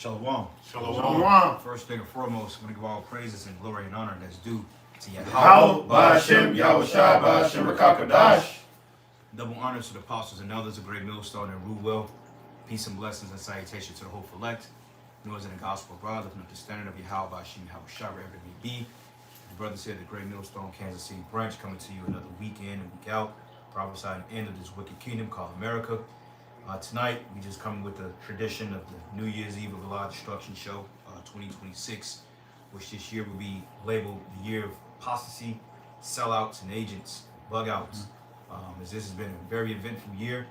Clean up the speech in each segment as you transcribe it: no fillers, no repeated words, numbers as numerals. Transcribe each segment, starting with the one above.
Shalom. Shalom. First thing and foremost, I'm going to give all praises and glory and honor that's due to Yahweh. How Ba'Hashem Yahushua Ba'Hashem Rakakadash. Double honors to the apostles and elders of Great Millstone and rule well. Peace and blessings and salutation to the hopeful elect. Noise in the gospel of God, lifting up the standard of Yahweh Ba'Hashem Yahushua wherever it may be. The brothers here at the Great Millstone, Kansas City branch, coming to you another week in and week out, prophesying the end of this wicked kingdom called America. Tonight, we just come with the tradition of the New Year's Eve of Allah Destruction Show 2026, which this year will be labeled the year of apostasy, sellouts, and agents, bug outs. As this has been a very eventful year,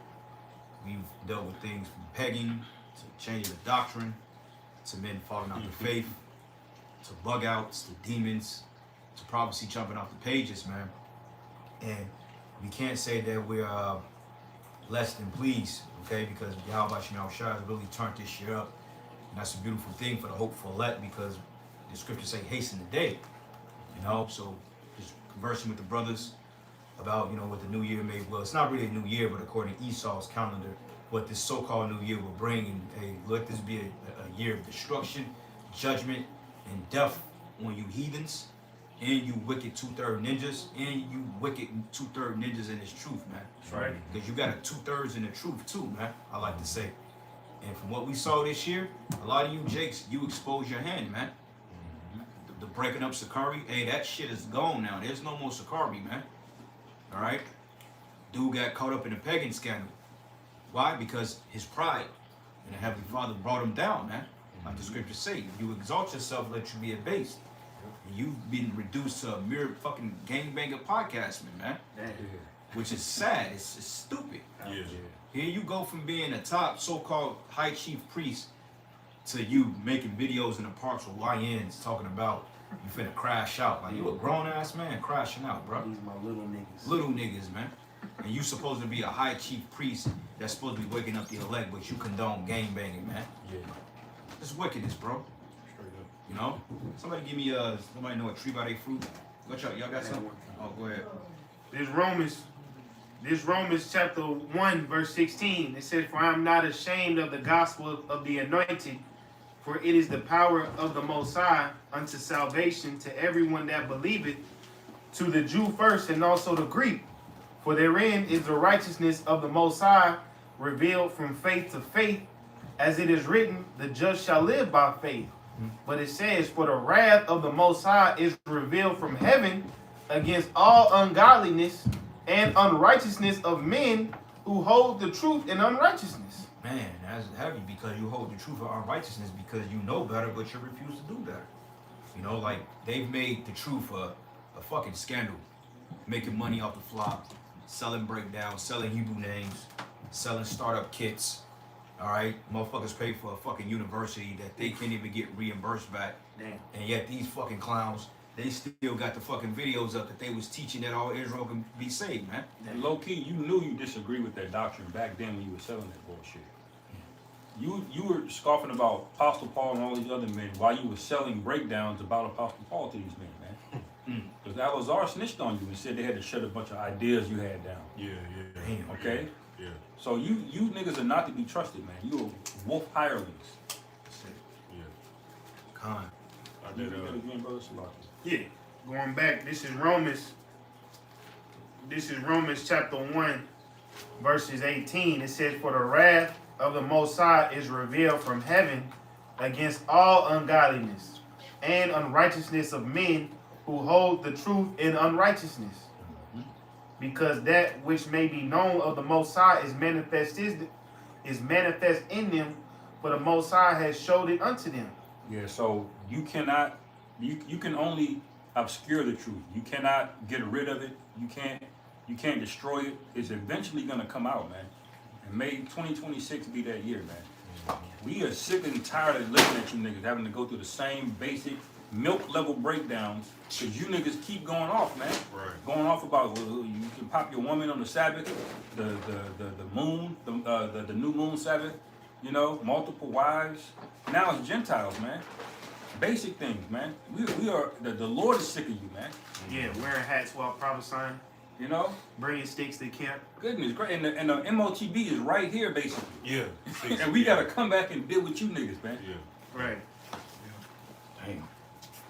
we've dealt with things from pegging to changing the doctrine, to men falling out the faith, to bug outs, to demons, to prophecy jumping off the pages, man. And we can't say that we're less than pleased, okay? Because Yahweh Yahushua has really turned this year up. And that's a beautiful thing for the hopeful elect, because the scriptures say hasten the day, you know? So just conversing with the brothers about, you know, what the new year may, well, it's not really a new year, but according to Esau's calendar, what this so-called new year will bring. And hey, let this be a year of destruction, judgment, and death on you heathens, and you wicked two-third ninjas, and you wicked two-third ninjas in this truth, man. That's right. Because you got a two-thirds in the truth too, man, I like to say. And from what we saw this year, a lot of you jakes, you exposed your hand, man. The breaking up Sakari, hey, that shit is gone now. There's no more Sakari, man. All right? Dude got caught up in a pagan scandal. Why? Because his pride. And the Heavenly Father brought him down, man. Like the scriptures say, if you exalt yourself, let you be abased. And you've been reduced to a mere fucking gangbanger podcastman, man. Which is sad. It's stupid. Yeah. Here you go from being a top so-called high chief priest to you making videos in the parks with YNs talking about you finna crash out. Like, you a grown-ass man crashing out, bro. These my little niggas. Little niggas, man. And you supposed to be a high chief priest that's supposed to be waking up the elect, but you condone gangbanging, man. Yeah. It's wickedness, bro. Straight up. You know? Somebody give me, somebody know a tree by their fruit? Watch out, y'all got something? Oh, go ahead. This Romans chapter 1 verse 16. It says, "For I am not ashamed of the gospel of the anointed, for it is the power of the Most High unto salvation to everyone that believeth, to the Jew first and also the Greek. For therein is the righteousness of the Most High revealed from faith to faith, as it is written, the just shall live by faith. But it says, for the wrath of the Most High is revealed from heaven against all ungodliness and unrighteousness of men who hold the truth in unrighteousness." Man, that's heavy, because you hold the truth of unrighteousness because you know better, but you refuse to do better. You know, like, they've made the truth a fucking scandal. Making money off the flop, selling breakdowns, selling Hebrew names, selling startup kits. All right, motherfuckers pay for a fucking university that they can't even get reimbursed back. Damn. And yet these fucking clowns, they still got the fucking videos up that they was teaching that all Israel can be saved, man. And low key, you knew you disagree with that doctrine back then when you were selling that bullshit. You were scoffing about Apostle Paul and all these other men while you were selling breakdowns about Apostle Paul to these men, man. Because Alazar snitched on you and said they had to shut a bunch of ideas you had down. Yeah. Damn. Okay? Yeah. So you niggas are not to be trusted, man. You are wolf hirelings. Yeah. Con. I You did. got again, brother Salaki. Yeah. Going back, this is Romans chapter 1, verses 18. It says, "For the wrath of the Most High is revealed from heaven against all ungodliness and unrighteousness of men who hold the truth in unrighteousness. Because that which may be known of the Most High is manifest in them, for the Most High has showed it unto them." Yeah, so you cannot, you can only obscure the truth. You cannot get rid of it. You can't destroy it. It's eventually gonna come out, man. And may 2026 be that year, man. We are sick and tired of looking at you niggas having to go through the same basic milk level breakdowns, because you niggas keep going off, man. Right. Going off about, well, you can pop your woman on the Sabbath, the moon, the new moon Sabbath, you know, multiple wives. Now it's Gentiles, man. Basic things, man. We are the Lord is sick of you, man. Yeah, wearing hats while prophesying, You know, bringing sticks to camp. goodness, great. And the MOTB is right here, basically. Yeah. And we gotta come back and deal with you niggas, man. Yeah. Right. Damn.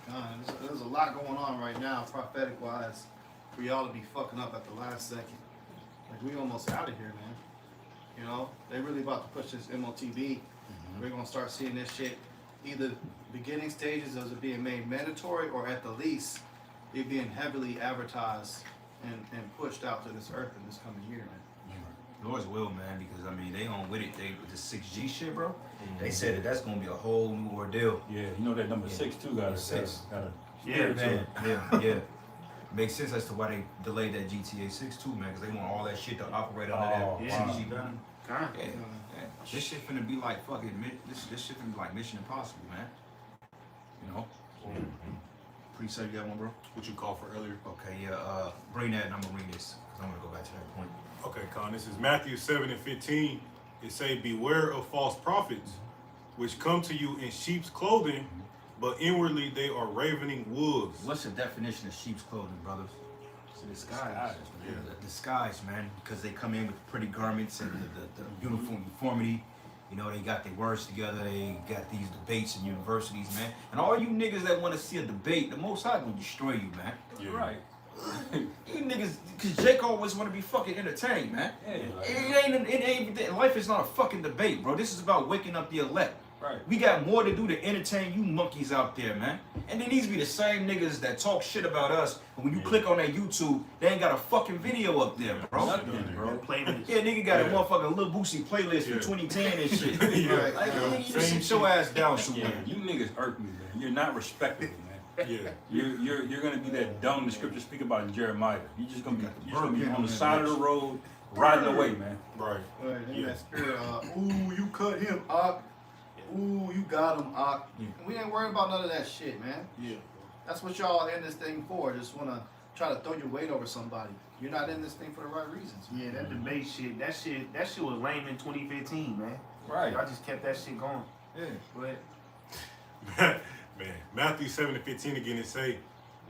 God, there's a lot going on right now, prophetic wise, for y'all to be fucking up at the last second. Like, we almost out of here, man. You know, they really about to push this MOTB. We're gonna start seeing this shit either beginning stages of it being made mandatory, or at the least it being heavily advertised and pushed out to this earth in this coming year, man. Yours will, man, because I mean they on with it. They with the 6G shit, bro. They said that that's gonna be a whole new ordeal. Yeah, you know that number Yeah. 6 too got a Six. got a Yeah, spirit to Man, it. yeah. Makes sense as to why they delayed that GTA 6 too, man, because they want all that shit to operate under Oh, that wow. 6G gun. God. Yeah. This shit finna be like fucking this shit finna be like Mission Impossible, man. You know? Pre-save, you got one, bro? What you called for earlier? Okay, yeah, bring that and I'm gonna read this, because I'm gonna go back to that point. Okay, Con, this is Matthew 7:15. It say, beware of false prophets, which come to you in sheep's clothing, but inwardly they are ravening wolves. What's the definition of sheep's clothing, brothers? It's a disguise. Yeah. The disguise, man, because they come in with pretty garments and the uniformity. You know, they got their words together. They got these debates in universities, man. And all you niggas that want to see a debate, the Most High gonna destroy you, man. You're right. You niggas, because Jake always want to be fucking entertained, man. Yeah, It ain't, life is not a fucking debate, bro. This is about waking up the elect. right. We got more to do to entertain you monkeys out there, man. And then these be the same niggas that talk shit about us. And when you click on that YouTube, they ain't got a fucking video up there, bro. Nothing, bro. Playlist. Yeah, nigga got a Yeah. motherfucking Lil Boosie playlist Yeah. from 2010 and shit. Yeah. Like, Yeah. nigga, you just Same sit your ass down Yeah, somewhere. you niggas irk me, man. You're not respectable, man. Yeah. You're gonna be that dumb the scriptures speak about in Jeremiah. You're just gonna be burden on on the that side of the road, riding away, man. Right. Right, and Yeah. that spirit, ooh, you cut him, Ak. Ooh, you got him, Ak. Yeah. We ain't worried about none of that shit, man. Yeah. That's what y'all in this thing for. Just wanna try to throw your weight over somebody. You're not in this thing for the right reasons. Yeah, that debate shit, that shit was lame in 2015, man. Right. Y'all just kept that shit going. Yeah. But Man, Matthew 7:15 again, it say,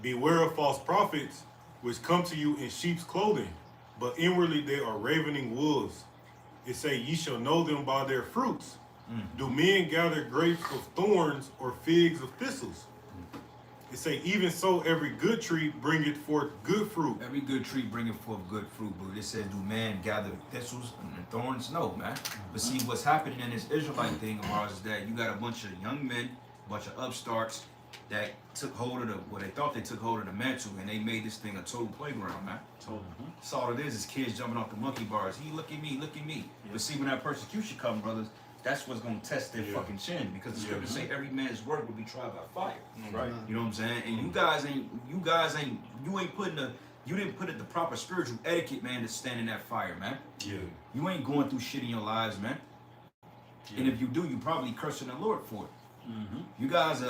beware of false prophets, which come to you in sheep's clothing, but inwardly they are ravening wolves. It say, ye shall know them by their fruits. Do men gather grapes of thorns or figs of thistles? It say, even so every good tree bringeth forth good fruit. Every good tree bringeth forth good fruit, but it says, do man gather thistles and thorns? No, man. But see, what's happening in this Israelite thing of ours is that you got a bunch of young men, a bunch of upstarts that took hold of they thought they took hold of the mantle, and they made this thing a total playground, man. That's all it is kids jumping off the monkey bars. Look at me. But see, when that persecution comes, brothers, that's what's gonna test their fucking chin, because the scriptures say every man's work will be tried by fire. Right. You know what I'm saying? And you didn't put it the proper spiritual etiquette, man, to stand in that fire, man. Yeah. You ain't going through shit in your lives, man. And if you do, you probably cursing the Lord for it. You guys,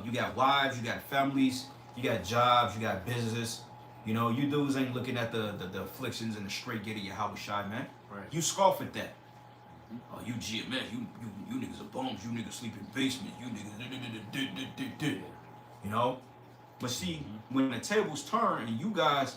you got wives, you got families, you got jobs, you got business. You know, you dudes ain't looking at the afflictions and the straight gate of your house, shy, man. Right. You scoff at that. Oh, you man, you niggas are bums. You niggas sleep in basement. You niggas, you know. But see, when the tables turn and you guys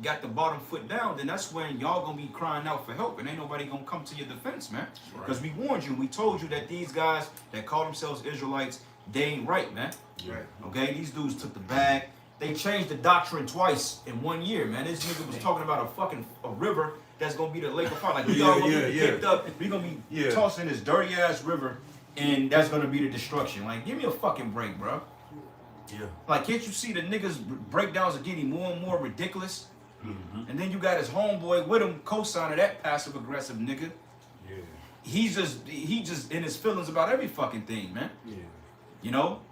got the bottom foot down, then that's when y'all gonna be crying out for help, and ain't nobody gonna come to your defense, man. Because we warned you, we told you that these guys that call themselves Israelites, they ain't right, man. right. Okay, these dudes took the bag. They changed the doctrine twice in 1 year, man. This nigga was talking about a river that's gonna be the lake of fire. Like we all gonna be picked up. We gonna be tossed in this dirty ass river, and that's gonna be the destruction. Like, give me a fucking break, bro. Yeah. Like, can't you see the niggas breakdowns are getting more and more ridiculous? And then you got his homeboy with him, co-signer, that passive aggressive nigga. Yeah. He just in his feelings about every fucking thing, man. Yeah. You know?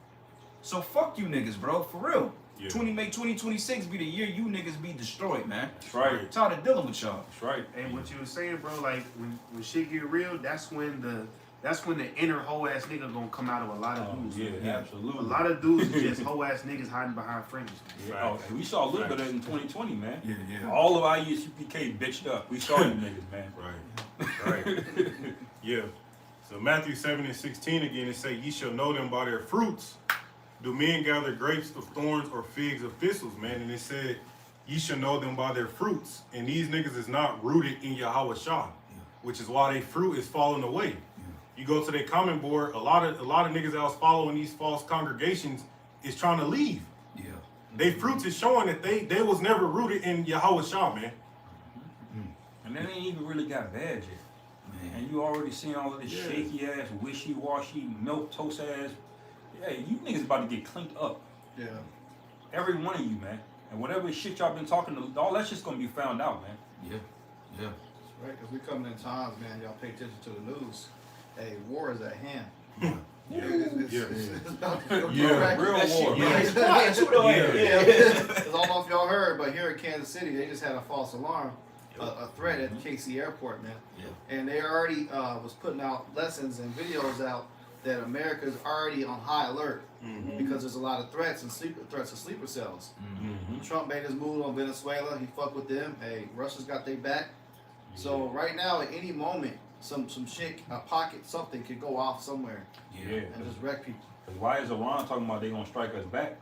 So fuck you niggas, bro, for real. Yeah. 2026 be the year you niggas be destroyed, man. That's right. I'm tired of dealing with y'all. That's right. And what you were saying, bro, like when shit get real, that's when the inner hoe ass nigga gonna come out of a lot of dudes. Yeah, man. absolutely. A lot of dudes is just hoe ass niggas hiding behind fringes. Yeah. Oh, and we saw a little bit of it in 2020, man. Yeah. All of our UPK bitched up. We saw you niggas, man. Right. Yeah. So Matthew 7:16 again, it say, ye shall know them by their fruits. Do men gather grapes of thorns or figs of thistles, man? And it said, ye shall know them by their fruits. And these niggas is not rooted in Yahweh Shah, which is why their fruit is falling away. you go to their comment board, a lot of niggas that was following these false congregations is trying to leave. Yeah. They fruits is showing that they was never rooted in Yahweh Shah, man. And they ain't even really got bad yet. Man. And you already seen all of this Yeah. shaky ass, wishy-washy, milk toast ass. Yeah, you niggas about to get cleaned up. Yeah. Every one of you, man. And whatever shit y'all been talking to, all that shit's gonna be found out, man. Yeah. Yeah. Right, because we coming in times, man. Y'all pay attention to the news. Hey, war is at hand. Yeah. It's about to go Yeah, crack. real That shit, war. man. It's quiet too, though. Yeah. Because I don't know if y'all heard, but here in Kansas City, they just had a false alarm, a threat at KC Airport, man. Yeah. And they already was putting out lessons and videos out that America's already on high alert because there's a lot of threats and threats of sleeper cells. Trump made his move on Venezuela. He fucked with them. Hey, Russia's got their back. So right now, at any moment, some shit, a pocket, something could go off somewhere Yeah. and just wreck people. Because why is Iran talking about they gonna strike us back?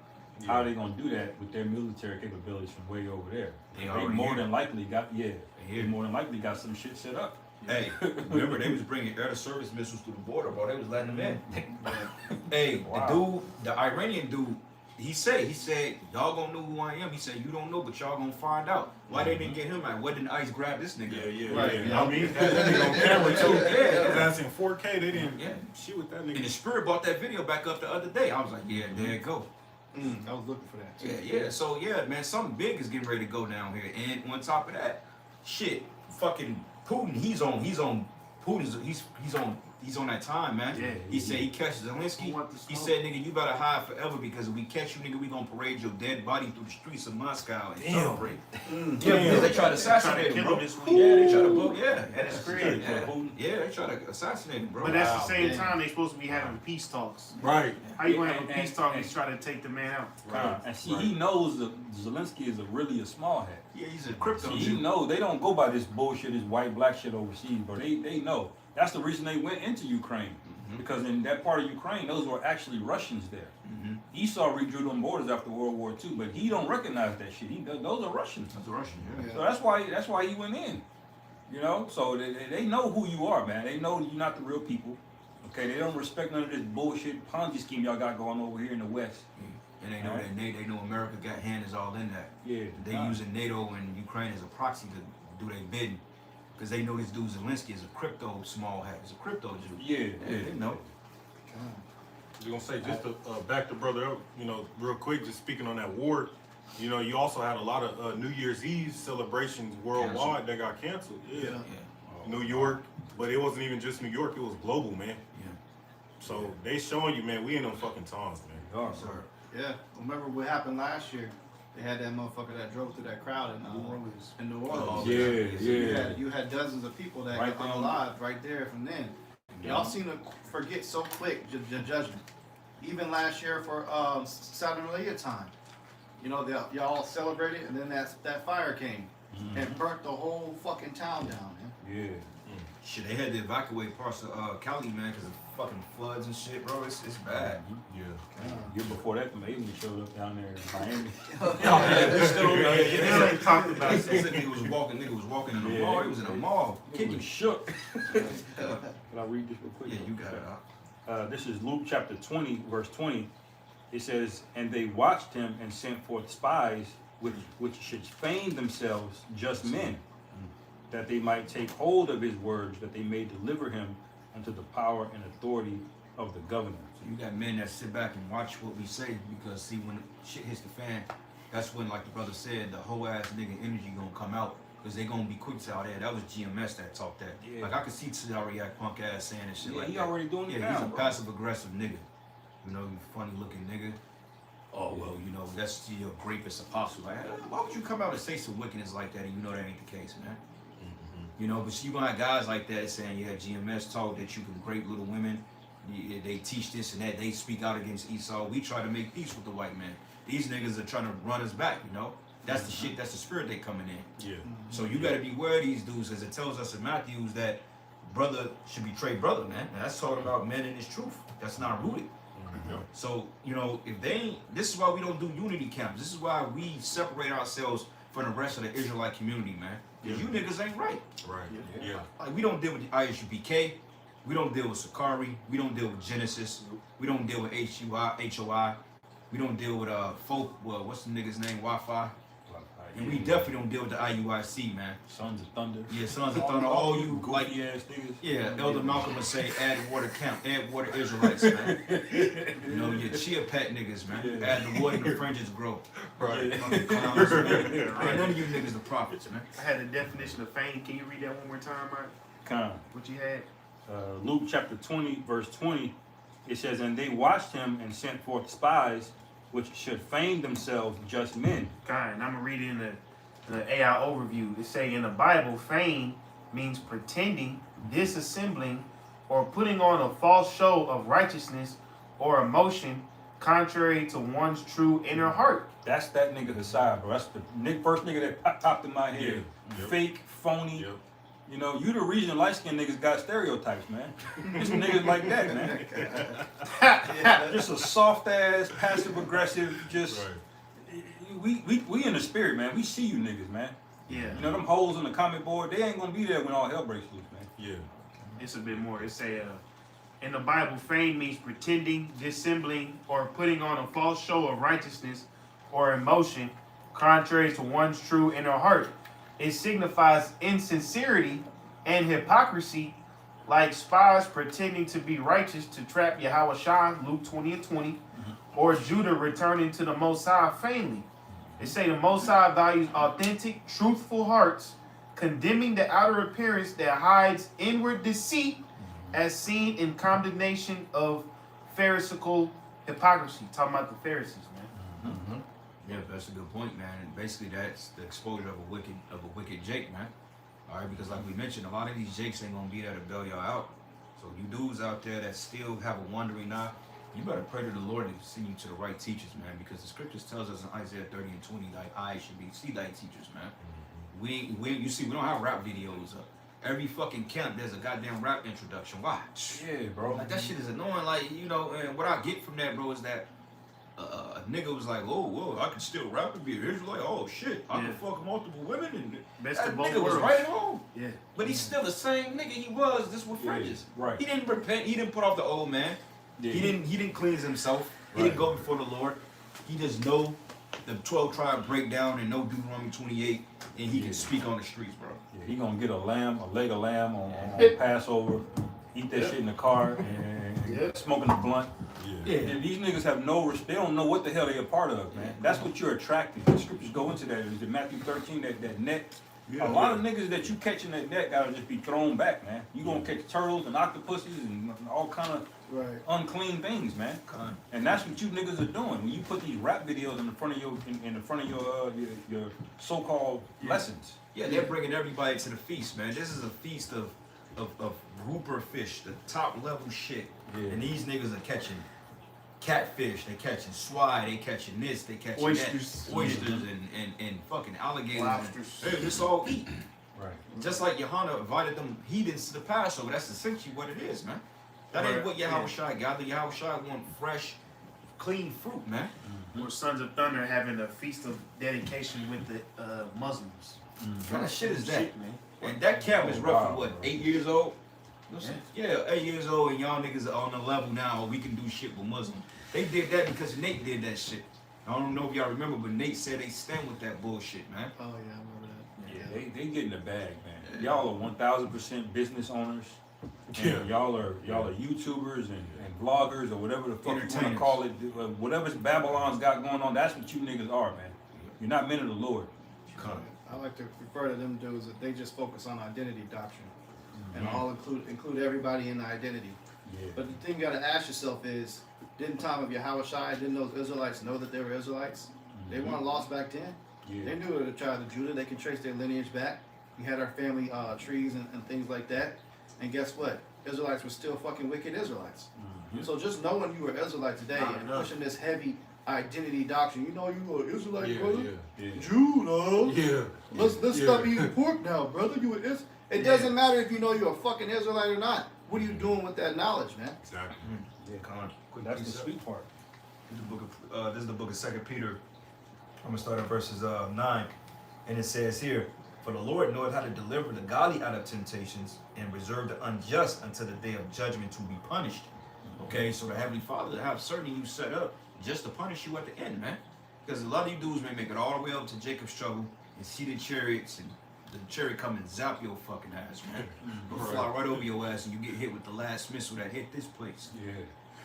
How are they gonna do that with their military capabilities from way over there? They They already more here. than likely got here. They more than likely got some shit set up. Hey, remember they was bringing air to surface missiles through the border, bro. They was letting them in. Hey, Wow. the Iranian dude, he said, y'all gonna know who I am. He said, you don't know, but y'all gonna find out. Why they didn't get him out? Why didn't ICE grab this nigga? Right, yeah. I mean, that nigga on camera too. Yeah. That's in 4K. They didn't Yeah. shit with that And the nigga. Spirit brought that video back up the other day. I was like, yeah, there it go. I was looking for that. Too. Yeah. So yeah, man, something big is getting ready to go down here. And on top of that, shit, fucking Putin, he's on that time, man. Yeah, he said he catches Zelensky. Who want the He smoke? said, nigga, you better hide forever because if we catch you, nigga, we gonna parade your dead body through the streets of Moscow and celebrate. Yeah, because they tried to assassinate him, kill bro. him this week. Yeah, they tried to blow. Yeah, That's Gotta crazy. kill Putin. Yeah, they tried to assassinate him, bro. But that's Wow, the same man. time they supposed to be having peace talks. Right. How you gonna have And- a peace and- talk and- and try to take the man out? Right. And see, he knows that Zelensky is really a small head. Yeah, he's a crypto See, he Jew. know they don't go by this bullshit, this white black shit overseas, bro. They know. That's the reason they went into Ukraine. Because in that part of Ukraine, those were actually Russians there. Esau redrew them borders after World War II, but he don't recognize that shit. Those are Russians. That's a Russian, yeah. So that's why he went in. You know, so they know who you are, man. They know you're not the real people. Okay, they don't respect none of this bullshit Ponzi scheme y'all got going over here in the West. And they know that they know America got hands all in that. Yeah, They using NATO and Ukraine as a proxy to do their bidding. Because they know this dude Zelensky is a crypto small hat. He's a crypto Jew. Yeah, They know. I was gonna say just to back the brother up, real quick. Just speaking on that war, you also had a lot of New Year's Eve celebrations worldwide that got canceled. Yeah. Yeah. New York, but it wasn't even just New York. It was global, man. Yeah. So they showing you, man. We in them fucking times, man. They are, Sir. Yeah. Remember what happened last year? They had that motherfucker that drove through that crowd in New Orleans. Oh, You had dozens of people that Right got there. unalived right there from then. Y'all seem to forget so quick the judgment. Even last year for Saturnalia time, y'all celebrated, and then that fire came and burnt the whole fucking town down, man. Yeah. Shit, they had to evacuate parts of Cali, man, because of fucking floods and shit, bro. It's bad. Yeah. Year before that, the aliens showed up down there in Miami. They still They already talked about They that. said nigga was walking in the Yeah. mall. He was in a mall. He Kicking was shook. Can I read this real quick? Yeah, you got it out. This is Luke chapter 20, verse 20. It says, "And they watched him and sent forth spies, which should feign themselves just men, that they might take hold of his words, that they may deliver him unto the power and authority of the governor." So you got men that sit back and watch what we say because see when shit hits the fan, that's when like the brother said the whole ass nigga energy gonna come out because they gonna be quick to out there. That was GMS that talked that. Yeah. Like I could see Tariq punk ass saying and shit Yeah, like he that. already doing it Yeah, now, he's a bro. passive aggressive nigga. You funny looking nigga. Oh well, that's your greatest apostle. Like, why would you come out and say some wickedness like that and you know that ain't the case, man? But you gonna have guys like that saying, yeah, GMS taught that you can rape little women. They teach this and that. They speak out against Esau. We try to make peace with the white man. These niggas are trying to run us back, That's the shit, that's the spirit they coming in. Yeah. So you gotta beware of these dudes, as it tells us in Matthews that brother should betray brother, man. And that's talking about men in his truth. That's not rooted. So, if they ain't, this is why we don't do unity camps. This is why we separate ourselves from the rest of the Israelite community, man. Because you niggas ain't right. Right. Yeah. Like, we don't deal with the ISUPK. We don't deal with Sakari. We don't deal with Genesis. We don't deal with HOI. We don't deal with folk. Well, what's the nigga's name? Wi-Fi. And we definitely don't deal with the IUIC, man. Sons of Thunder. Yeah, Sons of Thunder. All you like, goofy ass niggas. yeah. Elder Malcolm would say, add water count, add water Israelites, man. You know, your chia pet niggas, man. Yeah. Add the water and the fringes grow. Right. Fucking clowns, man. Ain't none of you niggas the prophets, man. I had the definition of fame. Can you read that one more time, Mike? Con. What you had? Luke chapter 20, verse 20, it says, and they watched him and sent forth spies, which should feign themselves just men. Kind. I'm gonna read it in the AI overview. It say in the Bible, feign means pretending, disassembling, or putting on a false show of righteousness or emotion contrary to one's true inner heart. That's that nigga Hassan, bro. That's the first nigga that popped in my head. Yeah. Yep. Fake, phony. Yep. You know, you the reason light-skinned niggas got stereotypes, man. Just niggas like that, man. Just a soft-ass, passive-aggressive, just... Right. We in the spirit, man. We see you niggas, man. Yeah. You know, them holes on the comment board, they ain't gonna be there when all hell breaks loose, man. Yeah. It's a bit more. It say in the Bible, feign means pretending, dissembling, or putting on a false show of righteousness or emotion contrary to one's true inner heart. It signifies insincerity and hypocrisy, like spies pretending to be righteous to trap Yahweh Shah, Luke 20 and 20, or Judah returning to the Most High vainly. They say the Most High values authentic, truthful hearts, condemning the outer appearance that hides inward deceit, as seen in condemnation of pharisaical hypocrisy. Talking about the Pharisees, man. Mm-hmm. Yeah, that's a good point, man. And basically, that's the exposure of a wicked Jake, man. All right, because like we mentioned, a lot of these Jakes ain't gonna be there to bail y'all out. So you dudes out there that still have a wandering eye, you better pray to the Lord to send you to the right teachers, man. Because the scriptures tells us in Isaiah 30 and 20, like eyes should be see thy teachers, man. We don't have rap videos up. Every fucking camp there's a goddamn rap introduction. Why? Yeah, bro. Like that shit is annoying. Like, you know, and what I get from that, bro, is that a nigga was like, oh, whoa, I can still rap and be an Israelite. Oh shit, I can fuck multiple women, and Best that of both nigga was worlds. right at home. Yeah. But he's still the same nigga he was. This with fringes. Right. He didn't repent. He didn't put off the old man. Yeah. He didn't cleanse himself. He Right. didn't go before the Lord. He just know the 12 tribe breakdown and know Deuteronomy 28, and he can speak on the streets, bro. Yeah, he gonna get a leg of lamb on Passover, eat that shit in the car, and smoking the blunt. Yeah. And these niggas have no respect. They don't know what the hell they a part of, man. That's what you're attracting. The scriptures go into that. Is in Matthew 13, that net. Yeah, A lot of niggas that you catch in that net gotta just be thrown back, man. You gonna catch turtles and octopuses and all kind of unclean things, man. And that's what you niggas are doing when you put these rap videos in the front of your so-called lessons. Yeah, they're bringing everybody to the feast, man. This is a feast of grouper fish, the top level shit. Yeah. And these niggas are catching catfish, they catching swai, they catching this, they catching Oysters. that. Oysters and fucking alligators. Lobsters. And, hey, this all eat. Right. Just like Yohana invited them heathens to the Passover. That's essentially what it is, man. That ain't Right. what Yahweh Shai gathered. Yahweh Shai want fresh, clean fruit, man. Or Sons of Thunder having a feast of dedication with the Muslims. What kind of shit is that? Shit, man. And that camp is roughly Wow, what, bro. 8 years old? Yeah. 8 years old, and y'all niggas are on the level now. We can do shit with Muslims. They did that because Nate did that shit. I don't know if y'all remember, but Nate said they stand with that bullshit, man. Oh yeah, I remember that. Yeah, they get in the bag, man. Y'all are 1,000% business owners. And Yeah. y'all are YouTubers and vloggers or whatever the fuck you want to Entertainers. call it. Whatever Babylon's got going on, that's what you niggas are, man. You're not men of the Lord. I like to refer to them dudes that they just focus on identity doctrine, and all include everybody in the identity. Yeah. But the thing you got to ask yourself is, didn't time of Yahweh Shai, didn't those Israelites know that they were Israelites? They weren't lost back then. Yeah. They knew the tribe of Judah. They could trace their lineage back. We had our family trees and things like that. And guess what? Israelites were still fucking wicked Israelites. So just knowing you were Israelite today Not and enough. pushing this heavy identity doctrine, you know you were Israelite, Yeah, brother. Yeah. Jew, no. Yeah. Let's stop eating pork now, brother. You were It doesn't matter if you know you're a fucking Israelite or not. What are you doing with that knowledge, man? Exactly. Yeah. Con. Quick That's the precept. sweet part. This is the book of 2 Peter. I'm gonna start at verses 9, and it says here, For the Lord knoweth how to deliver the godly out of temptations and reserve the unjust until the day of judgment to be punished. Okay, so the Heavenly Father have certain you set up just to punish you at the end, man. Because a lot of you dudes may make it all the way up to Jacob's trouble and see the chariots and the chariot come and zap your fucking ass, man. It'll fly right over your ass and you get hit with the last missile that hit this place. Yeah.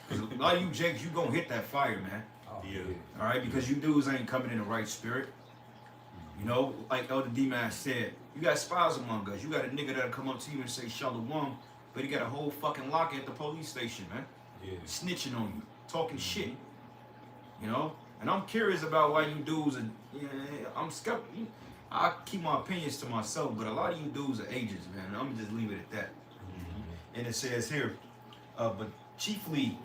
Because a lot of you Jakes, you gonna hit that fire, man. Oh, Yeah. All right, because you dudes ain't coming in the right spirit. You know, like Elder D-Man said, you got spies among us. You got a nigga that'll come up to you and say Shalom, but he got a whole fucking lock at the police station, man. Yeah. Snitching on you, talking shit. You know? And I'm curious about why you dudes are, I'm skeptical. I keep my opinions to myself, but a lot of you dudes are agents, man. I'm gonna just leave it at that. And it says here, but chiefly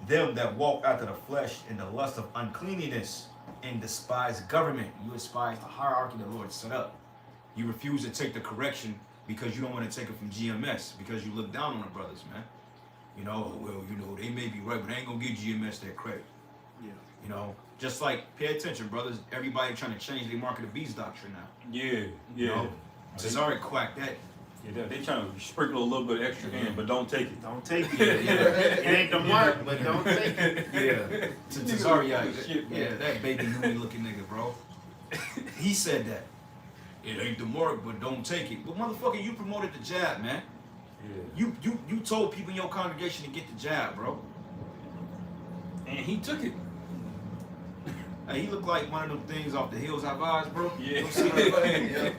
them that walk after the flesh in the lust of uncleanliness and despise government. You despise the hierarchy the Lord set up. You refuse to take the correction because you don't want to take it from GMS, because you look down on the brothers, man. You know, well, you know, they may be right, but they ain't gonna give GMS that credit. Yeah. You know, just like, pay attention, brothers. Everybody trying to change their mark of the beast doctrine now. Yeah. You Yeah. know, Cesare quacked that. Yeah, they trying to sprinkle a little bit extra in, but don't take it. Don't take it. It ain't the mark, but don't take it. Yeah. To Cesare, yeah, Shit, man. yeah, that baby Huey looking nigga, bro. He said that. It ain't the mark, but don't take it. But motherfucker, you promoted the jab, man. Yeah. You told people in your congregation to get the jab, bro. And he took it. Hey, he looked like one of them things off the Hills Have Eyes, bro. Yeah. You know what I'm saying?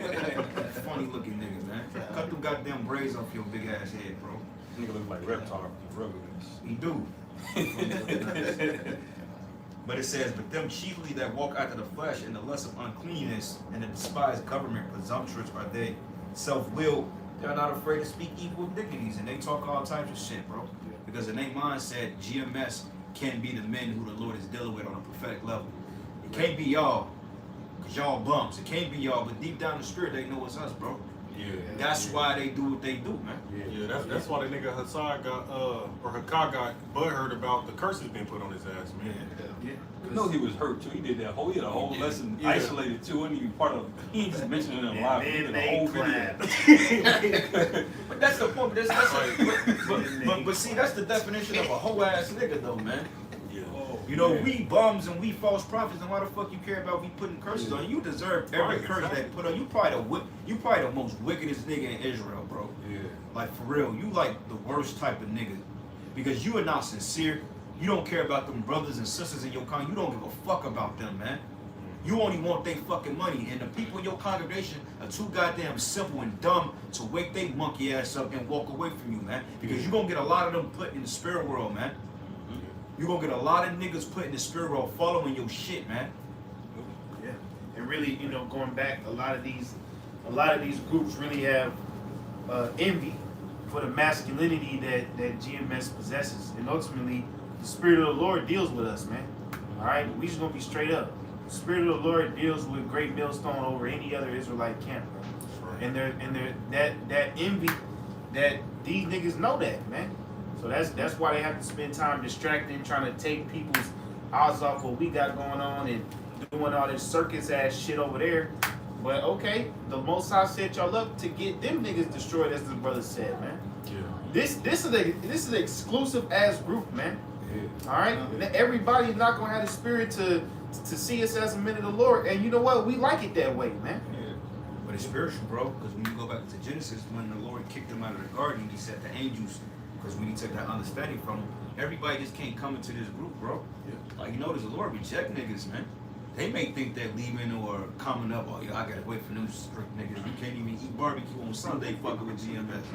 Funny looking nigga, man. Cut them goddamn braids off your big ass head, bro. Nigga look like Reptar with the ruggedness. He do. But it says, but them chiefly that walk after the flesh in the lust of uncleanness and the despised government, presumptuous are they, self-willed, they're not afraid to speak evil dignities, and they talk all types of shit, bro. Because in their mindset, GMS can be the men who the Lord is dealing with on a prophetic level. It can't be y'all, because y'all bums. It can't be y'all, but deep down in the spirit, they know it's us, bro. Yeah. That's why they do what they do, man. Yeah, that's why the nigga Hassad got or Hakah got butthurt about the curses being put on his ass, man. Yeah. You know he was hurt too. He did that whole, he had a whole lesson Yeah. isolated too. Wasn't even part of. He ain't just mentioning it And live. He then did a they whole clap. video. But that's the point. But see, that's the definition of a hoe ass nigga, though, man. Yeah. You know, Yeah. we bums and we false prophets, and why the fuck you care about me putting curses on you? You deserve every Right, curse exactly. that put on you. You probably the most wickedest nigga in Israel, bro. Yeah. Like for real, you like the worst type of nigga because you are not sincere. You don't care about them brothers and sisters in your con. You don't give a fuck about them, man. You only want their fucking money, and the people in your congregation are too goddamn simple and dumb to wake their monkey ass up and walk away from you, man. Because you're gonna get a lot of them put in the spirit world, man. You're gonna get a lot of niggas put in the spirit world following your shit, man. Yeah. And really, you know, going back, a lot of these groups really have envy for the masculinity that GMS possesses, and ultimately, the Spirit of the Lord deals with us, man. All right, we just gonna be straight up. The Spirit of the Lord deals with Great Millstone over any other Israelite camp, bro. And that envy, that these niggas know that, man. So that's why they have to spend time distracting, trying to take people's eyes off what we got going on and doing all this circus ass shit over there. But okay, the Most High set y'all up to get them niggas destroyed, as the brother said, man. Yeah. This is an exclusive ass group, man. Yeah. All right, everybody's not gonna have the spirit to see us as a men of the Lord, and you know what? We like it that way, man. Yeah. But it's spiritual, bro. Because when you go back to Genesis, when the Lord kicked them out of the garden, he said the angels, because when he took that understanding from them, everybody just can't come into this group, bro. Yeah. Like, you know, the Lord reject niggas, man. They may think that leaving or coming up, oh, yo, I gotta wait for them strict niggas. You can't even eat barbecue on Sunday fucking with GMS.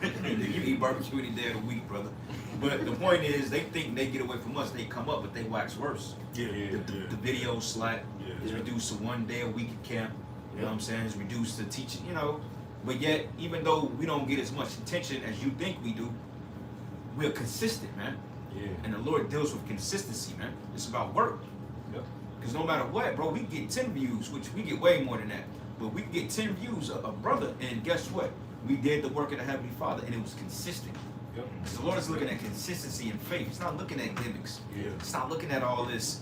You eat barbecue any day of the week, brother. But the point is, they think they get away from us, they come up, but they wax worse. Yeah. The video slack is Yeah. reduced to 1 day a week at camp. You know what I'm saying? It's reduced to teaching, you know. But yet, even though we don't get as much attention as you think we do, we're consistent, man. Yeah. And the Lord deals with consistency, man. It's about work. Yep. Because no matter what, bro, we get 10 views, which we get way more than that. But we get 10 views a brother, and guess what? We did the work of the Heavenly Father, and it was consistent. Yep. Because the Lord is looking at consistency and faith. It's not looking at gimmicks. Yeah. It's not looking at all this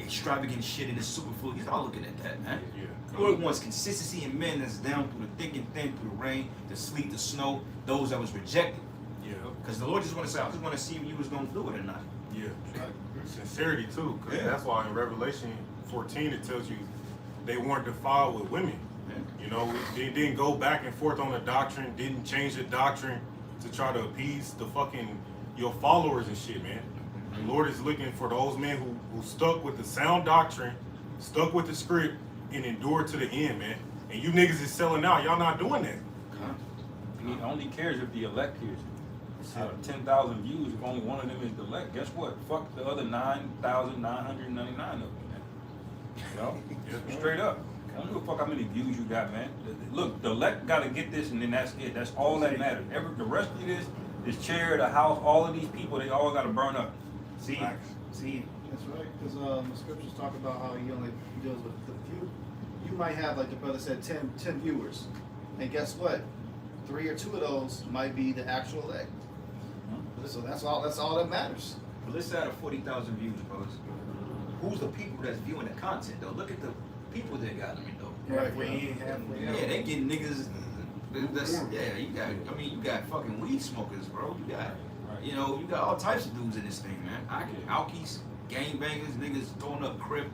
extravagant shit and it's superfluous. He's not looking at that, man. Yeah. The Lord wants consistency in men that's down through the thick and thin, through the rain, the sleet, the snow, those that was rejected. Yeah. Because the Lord just want to say, I just want to see if you was going to do it or not. Yeah. Sincerity too, because that's why in Revelation 14 it tells you they weren't defiled with women. You know, they didn't go back and forth on the doctrine, didn't change the doctrine to try to appease the fucking your followers and shit, man. The Lord is looking for those men who stuck with the sound doctrine, stuck with the script, and endured to the end, man. And you niggas is selling out. Y'all not doing that. He only cares if the elect hears it. Out of 10,000 views, if only one of them is the elect, guess what? Fuck the other 9,999 of them, man. You know? Yeah. Straight up. I don't give a fuck how many views you got, man. Look, the elect gotta get this and then that's it. That's all that matters. The rest of this chair, the house, all of these people, they all gotta burn up. See, That's right, because the scriptures talk about how he only deals with the few. You might have, like the brother said, 10 viewers. And guess what? 3 or 2 of those might be the actual elect. So that's all that matters. But let's say out of 40,000 views, brothers, who's the people that's viewing the content, though? Look at the people they got in though. halfway in, halfway out. Yeah, they getting niggas. You got fucking weed smokers, bro. You got, you got all types of dudes in this thing, man. Alkies, gangbangers, niggas throwing up crip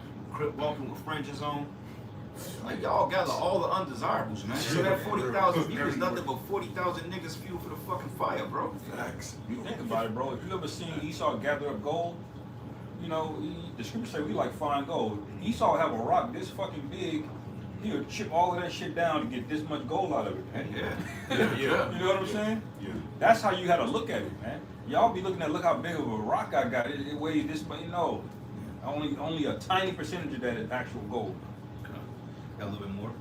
walking with fringes on. Like y'all gather all the undesirables, man. So that 40,000 views is nothing but 40,000 niggas fuel for the fucking fire, bro. Facts. You think about it, bro. If you ever seen Esau gather up gold, the scriptures say we like fine gold. Esau have a rock this fucking big. He would chip all of that shit down to get this much gold out of it, man. Yeah. You know what I'm saying? Yeah. That's how you had to look at it, man. Y'all be looking at, look how big of a rock I got. It weighs this much, only a tiny percentage of that is actual gold. A little bit more.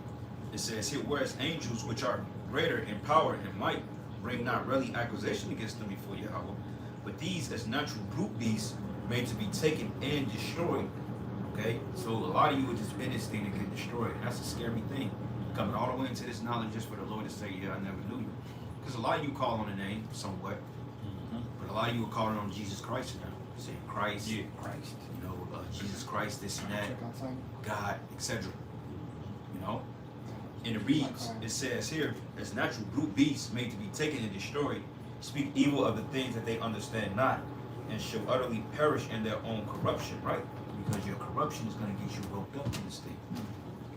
It says here, whereas angels, which are greater in power and might, bring not really accusation against them before Yahweh, but these as natural brute beasts made to be taken and destroyed. Okay? So a lot of you would just in this thing to get destroyed. And that's a scary thing. Coming all the way into this knowledge just for the Lord to say, yeah, I never knew you. Because a lot of you call on the name somewhat, but a lot of you are calling on Jesus Christ now. Saying Christ, Christ, Jesus Christ, this and that, God, etc. And it reads, it says here, as natural brute beasts made to be taken and destroyed, speak evil of the things that they understand not, and shall utterly perish in their own corruption, right? Because your corruption is going to get you roped up in this thing.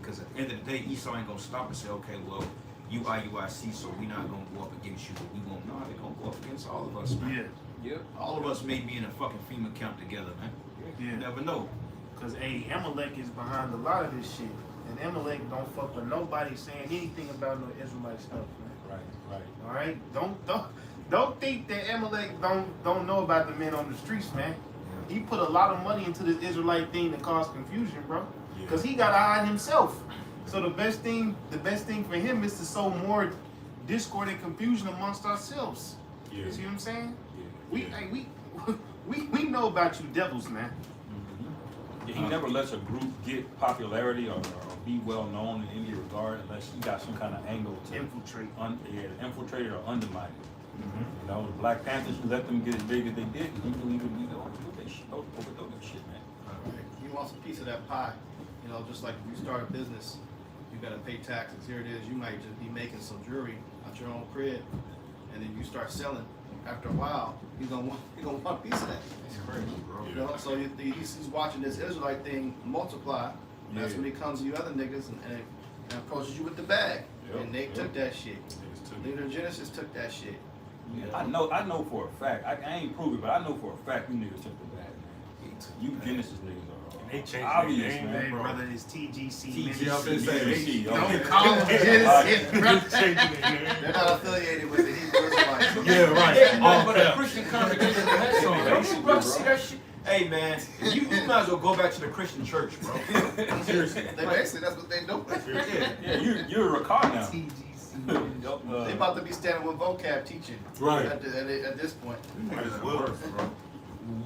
Because at the end of the day, Esau ain't going to stop and say, okay, well, you IUIC, so we're not going to go up against you, but we won't. No, they're going to go up against all of us, man. Yeah. All of us may be in a fucking FEMA camp together, man. You never know. Because Amalek is behind a lot of this shit. And Amalek don't fuck with nobody saying anything about no Israelite stuff, man. Right. All right? Don't think that Amalek don't know about the men on the streets, man. He put a lot of money into this Israelite thing to cause confusion, bro. Because he got to hide himself. So the best thing for him is to sow more discord and confusion amongst ourselves. Yeah. You see what I'm saying? Yeah. We know about you devils, man. Yeah, he never lets a group get popularity or be well known in any regard unless he got some kind of angle to Infiltrate. Infiltrate it or undermine it. The Black Panthers, you let them get as big as they did, he believed in overdose that shit, man. He wants a piece of that pie. Just like if you start a business, you gotta pay taxes. Here it is, you might just be making some jewelry out your own crib, and then you start selling. After a while, he's gonna want a piece of that. It's crazy, bro. So he's watching this Israelite thing multiply. And that's when he comes to you other niggas and approaches you with the bag. And they took that shit. Leader of Genesis took that shit. Yeah, I know for a fact. I ain't prove it, but I know for a fact you niggas took the bag, man. You Genesis niggas are. They changed obvious, their name, man. Hey, bro. brother, it's TGC. TGC, Don't call them Genesis, bro. They're not affiliated with the Hebrew Israelites. Yeah, right. But a Christian congregation has some. Don't you bro see that shit? Hey man, you might as well go back to the Christian church, bro. Seriously. Basically, that's what they do. Yeah, you're a Ricard now. TGC. They about to be standing with vocab teaching. Right. At this point. Might as well.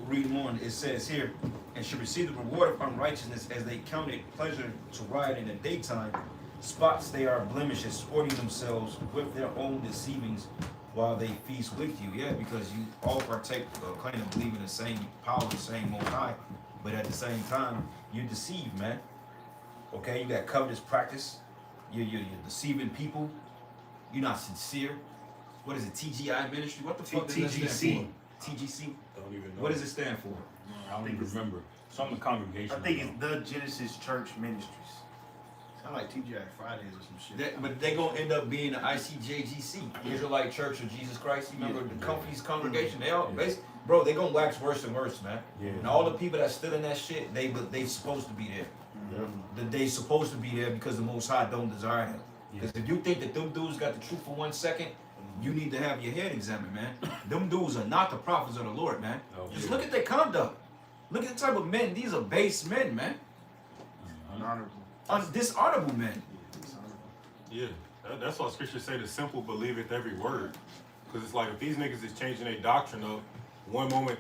Read on. It says here, and should receive the reward of unrighteousness as they count it pleasure to ride in the daytime. Spots they are blemishes, sporting themselves with their own deceivings while they feast with you. Yeah, because you all partake, claim to believe in the same power, the same Most High. But at the same time, you're deceived, man. Okay, you got covetous practice. You're deceiving people. You're not sincere. What is it? TGI ministry? What the fuck does that stand for? TGC. Don't even know. What does it stand for? I don't even remember. Some congregation. I think it's the Genesis Church Ministries. Sound like TGI Fridays or some shit. But they gonna end up being the ICJGC, Israelite Church of Jesus Christ. You remember the company's congregation? They all, basically, bro, they gonna wax worse and worse, man. Yeah. And all the people that stood in that shit, they supposed to be there. They supposed to be there because the Most High don't desire them. Because if you think that them dudes got the truth for 1 second, you need to have your head examined, man. Them dudes are not the prophets of the Lord, man. Just look at their conduct. Look at the type of men. These are base men, man. Honorable. Dishonorable men. Yeah, that's why scriptures say the simple believeth every word. Because it's like if these niggas is changing their doctrine up, one moment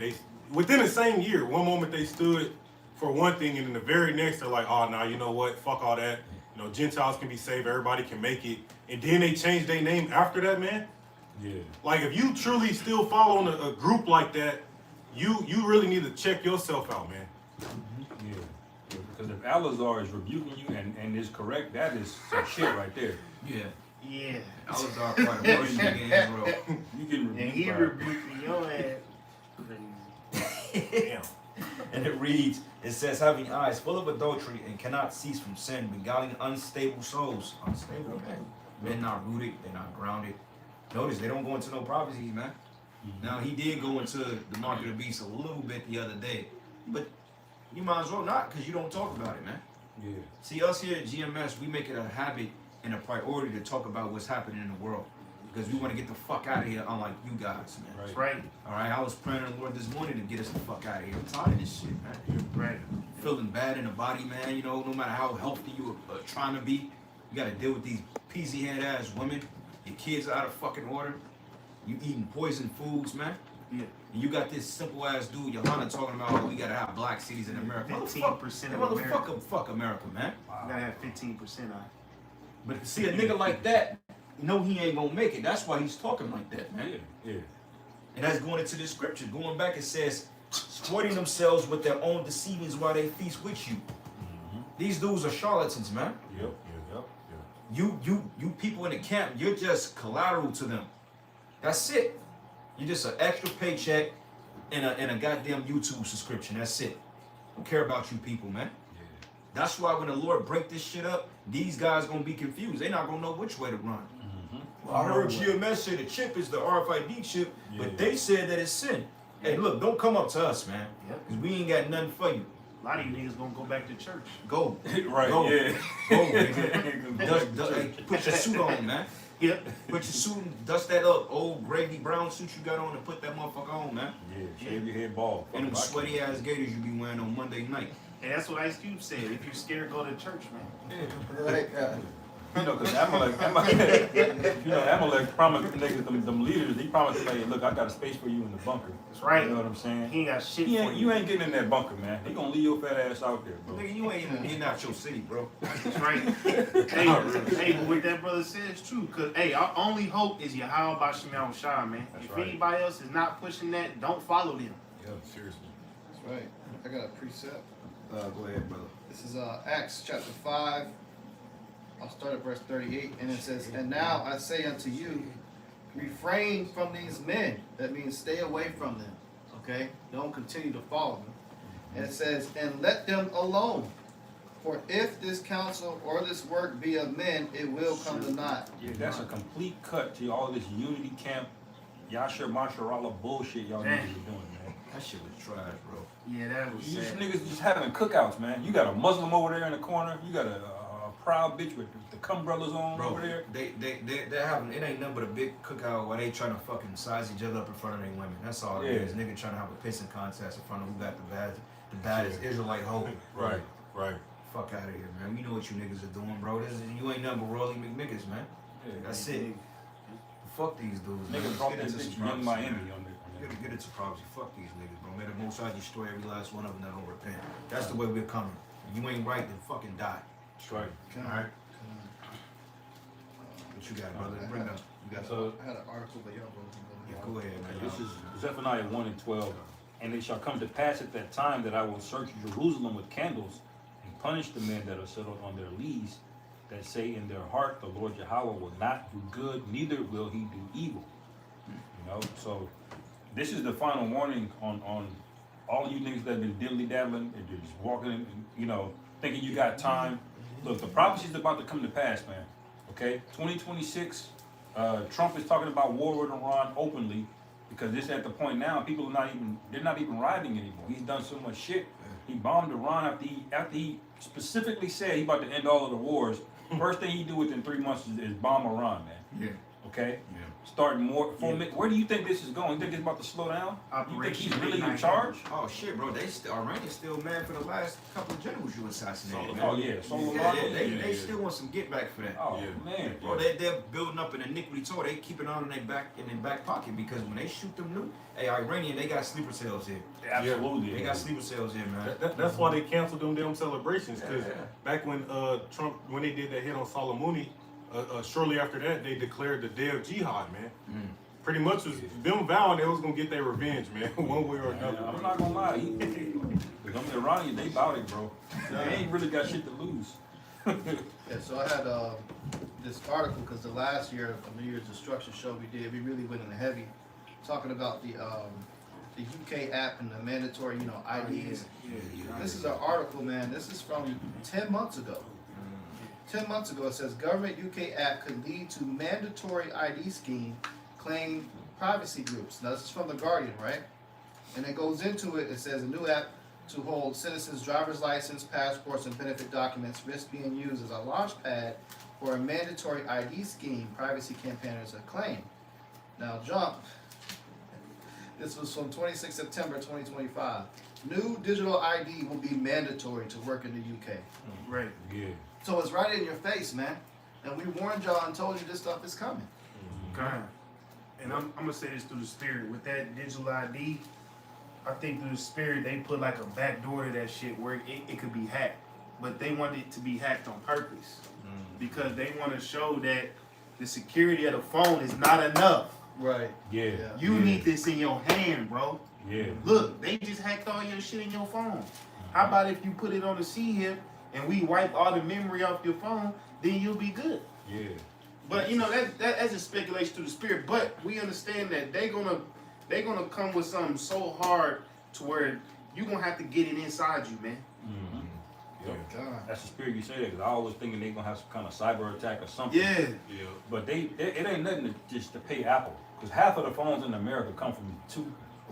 within the same year, one moment they stood for one thing, and then the very next they're like, oh, nah, you know what? Fuck all that. You know, Gentiles can be saved, everybody can make it. And then they change their name after that, man. Yeah. Like if you truly still following a group like that, you really need to check yourself out, man. Yeah. Because if Alazar is rebuking you and is correct, that is some shit right there. Yeah. Yeah. I was quite a worse nigga in Israel. You can And rebuke he by- rebuked your ass. Damn. And it reads, it says, having eyes full of adultery and cannot cease from sin, beguiling unstable souls. Unstable, man. Men not rooted, they're not grounded. Notice they don't go into no prophecies, man. Now he did go into the mark of the beast a little bit the other day, but you might as well not because you don't talk about it, man. Yeah. See, us here at GMS, we make it a habit and a priority to talk about what's happening in the world because we want to get the fuck out of here, unlike you guys, man. Right. That's right. All right, I was praying to the Lord this morning to get us the fuck out of here. I'm tired of this shit, man. Right. Feeling bad in the body, man. You know, no matter how healthy you are trying to be, you got to deal with these peasy head ass women. Your kids are out of fucking order. You eating poison foods, man. Yeah. And you got this simple ass dude, Johanna, talking about, oh, we gotta have black cities in America. 15% of Motherfucker, fuck America, man. You gotta have 15% on. But see, a nigga like that, you know he ain't gonna make it. That's why he's talking like that, man. Yeah. And that's going into the scripture. Going back, it says, exploiting themselves with their own deceivings while they feast with you. These dudes are charlatans, man. Yep. You people in the camp, you're just collateral to them. That's it. You're just an extra paycheck and a goddamn YouTube subscription. That's it. Don't care about you people, man. That's why when the Lord break this shit up, these guys gonna be confused. They're not gonna know which way to run. Well, I heard GMS say the chip is the RFID chip, but they said that it's sin. Hey, look, don't come up to us, man. Yep. Because we ain't got nothing for you. A lot of you niggas gonna go back to church. Go. Right. Go. Yeah. Go, nigga. Hey, put your suit on, man. Yep. Put your suit and dust that up. Old gravy brown suit you got on and put that motherfucker on, man. Yeah. Shave your head bald. And them sweaty ass gators you be wearing on Monday night. And that's what Ice Cube said. If you're scared, go to church, man. You know, because Amalek, Amalek promised niggas, them leaders, he promised them, hey, look, I got a space for you in the bunker. That's right. You know what I'm saying? He ain't got shit You for ain't, you ain't getting in that bunker, man. He gonna leave your fat ass out there, bro. Nigga, you ain't even getting out your city, bro. That's right. hey, but what that brother said is true. Cause hey, our only hope is Yahweh Bashim Shah, man. That's If right. anybody else is not pushing that, don't follow them. Yeah, seriously. That's right. I got a precept. Go ahead, brother. This is Acts chapter 5. I'll start at verse 38. And it says, and now I say unto you, refrain from these men. That means stay away from them. Okay? Don't continue to follow them. And it says, and let them alone. For if this counsel or this work be of men, it will come to naught. Yeah, that's a complete cut to all this unity camp, Yasher Masharallah bullshit y'all niggas are doing, man. That shit was trash, bro. Yeah, that was You sad. niggas just having cookouts, man. You got a Muslim over there in the corner. You got a proud bitch with the cum brothers on Bro, over there. they're having, it ain't nothing but a big cookout where they trying to fucking size each other up in front of their women. That's all it Yeah. is. Nigga trying to have a pissing contest in front of who got the baddest Israelite hoe. Right. Fuck out of here, man. We know what you niggas are doing, bro. You ain't nothing but Rolly McNiggers, man. Yeah, That's it. Fuck these dudes, man. Niggas brought Get that into bitch some Young prophecy, Miami man. on there. Get into prophecy. Fuck these niggas, bro. May the Most High destroy every last one of them that don't repent. That's the way we're coming. If you ain't right, then fucking die. That's right. Alright? What you got, brother? Bring up. You got So I had an article, but y'all both can Yeah, go. go ahead, man. this is Zephaniah 1 and 12. And it shall come to pass at that time that I will search Jerusalem with candles and punish the men that are settled on their lees, that say in their heart, the Lord Yahweh will not do good, neither will he do evil. You know, so this is the final warning on all you niggas that have been diddly dabbling and just walking, you know, thinking you got time. Look, the prophecy's about to come to pass, man. Okay, 2026. Trump is talking about war with Iran openly because this at the point now people are they're not even riding anymore. He's done so much shit. He bombed Iran after he specifically said he about to end all of the wars. First thing he do within 3 months is bomb Iran, man. Yeah. Okay? Yeah. Starting more. Where do you think this is going? You think it's about to slow down? You think he's really in charge? Oh shit, bro! Iranians still mad for the last couple of generals you assassinated. Man. Oh yeah, They still want some get back for that. Oh man, Bro, they're building up an iniquity tour. They keep it on in their back pocket because when they shoot them new, hey, Iranian, they got sleeper cells here. absolutely. They got sleeper cells here, man. That's why they canceled them damn celebrations. Because Yeah. back when Trump, when they did that hit on Soleimani, shortly after that, they declared the day of jihad, man. Pretty much was them vowing they was gonna get their revenge, man, one way or another. I'm not gonna lie. Them Iranians, they bout it, bro. They ain't really got shit to lose. Yeah, so I had this article because the last year of New Year's Destruction show we really went in the heavy, talking about the UK app and the mandatory, IDs. This is an article, man. This is from 10 months ago. 10 months ago, it says government UK app could lead to mandatory ID scheme, claim privacy groups. Now this is from The Guardian, right? And it goes into it. It says a new app to hold citizens' driver's license, passports, and benefit documents risk being used as a launch pad for a mandatory ID scheme, privacy campaigners have claimed. Now jump. This was from 26 September 2025. New digital ID will be mandatory to work in the UK. Right. Yeah. So it's right in your face, man. And we warned y'all and told you this stuff is coming. God. And I'm gonna say this through the spirit. With that digital ID, I think through the spirit they put like a back door to that shit where it could be hacked. But they want it to be hacked on purpose. Because they want to show that the security of the phone is not enough. Right. Yeah. You need this in your hand, bro. Yeah. Look, they just hacked all your shit in your phone. How about if you put it on the C hip and we wipe all the memory off your phone, then you'll be good. Yeah. But that's a speculation to the spirit. But we understand that they're gonna come with something so hard to where you're gonna have to get it inside you, man. Mm-hmm. Yep. God. That's the spirit you say that because I always thinking they're gonna have some kind of cyber attack or something. Yeah. Yeah. But it ain't nothing just to pay Apple because half of the phones in America come from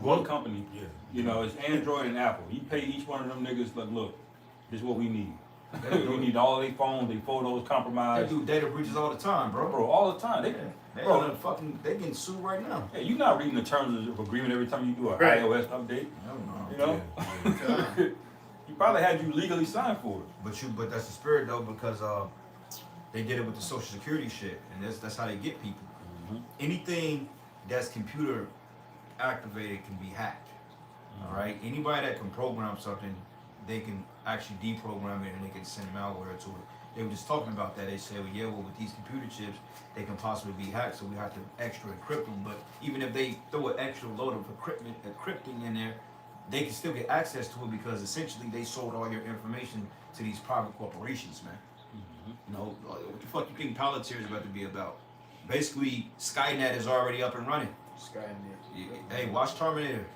one company. Yeah. You know, it's Android and Apple. You pay each one of them niggas like, look, this is what we need. We need all their phones, their photos They compromised. do data breaches all the time, bro. Bro, all the time. They getting sued right now. Hey, you're not reading the terms of agreement every time you do a Right. iOS update. I don't know. You know, God. he probably had you legally signed for it. But that's the spirit though, because they did it with the social security shit, and that's how they get people. Anything that's computer activated can be hacked. All right, anybody that can program something, they can actually deprogram it and they can send malware to it. They were just talking about that. They said, well, with these computer chips, they can possibly be hacked, so we have to extra encrypt them. But even if they throw an extra load of encrypting in there, they can still get access to it because essentially they sold all your information to these private corporations, man. You know, what the fuck you think Palantir is about to be about? Basically, Skynet is already up and running. Skynet. Hey, watch Terminator.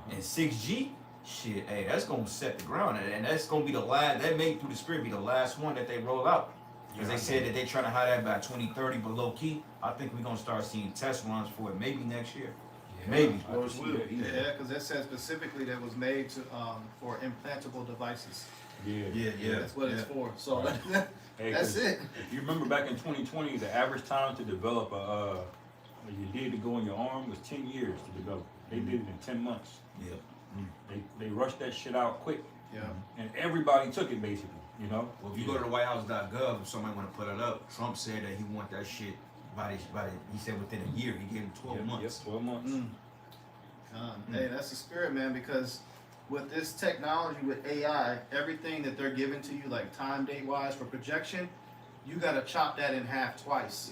And 6G, shit, hey, that's gonna set the ground, and that's gonna be the last. That may through the spirit be the last one that they roll out, because they said that they trying to have that by 2030. But low key, I think we're gonna start seeing test runs for it maybe next year. Maybe. I can see that easily. Yeah, because it said specifically that it was made to for implantable devices. Yeah. That's what it's for. So Hey, that's 'cause it. If you remember back in 2020, the average time to develop you did to go in your arm was 10 years to develop. They did it in 10 months. Yeah. They rushed that shit out quick, Yeah. and everybody took it basically. You know. Well, if you go to the WhiteHouse.gov, if somebody want to put it up, Trump said that he want that shit he said within a year. He gave him 12 months. 12 months. Hey, that's the spirit, man, because with this technology, with AI, everything that they're giving to you, like time date wise for projection, you got to chop that in half twice.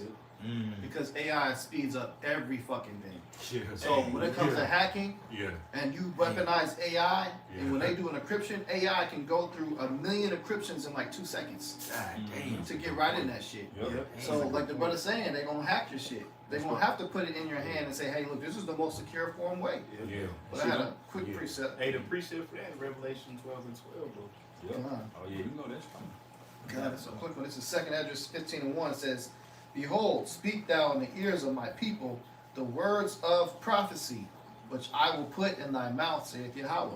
because AI speeds up every fucking thing. Yeah. So when it comes to hacking, Yeah. and you weaponize AI, and when they do an encryption, AI can go through 1 million encryptions in like 2 seconds God damn. to get right in that shit. Yep. So like the brother's saying, they're gonna hack your shit. They're gonna have to put it in your hand and say, hey, look, this is the most secure form way. Yeah. But I had a quick Yeah. precept. Hey, the precept for that, Revelation 12 and 12, though. Yep. Uh-huh. Oh yeah, you know that's coming. God, it's a quick one. This is 2nd Esdras 15:1. It says, behold, speak thou in the ears of my people the words of prophecy, which I will put in thy mouth, saith Yahweh.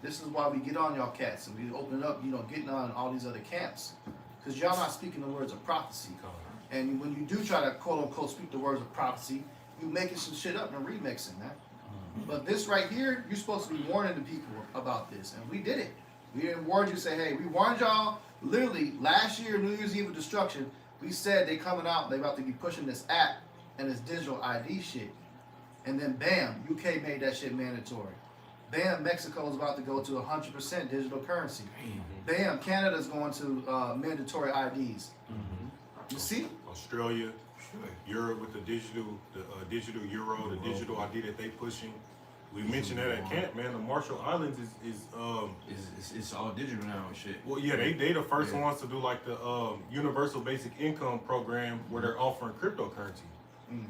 This is why we get on y'all cats and we open up, getting on all these other camps. Because y'all not speaking the words of prophecy. And when you do try to quote unquote speak the words of prophecy, you making some shit up and remixing, man. But this right here, you're supposed to be warning the people about this. And we did it. We didn't warn you, say, hey, we warned y'all literally last year, New Year's Eve of destruction. We said they coming out, they about to be pushing this app and this digital ID shit. And then bam, UK made that shit mandatory. Bam, Mexico is about to go to 100% digital currency. Bam, Canada's going to mandatory IDs. You see? Australia, Europe with the digital euro, the digital ID that they pushing. We mentioned that at camp, man. The Marshall Islands is It's all digital now and shit. well, yeah, they the first ones to do like the universal basic income program where they're offering cryptocurrency.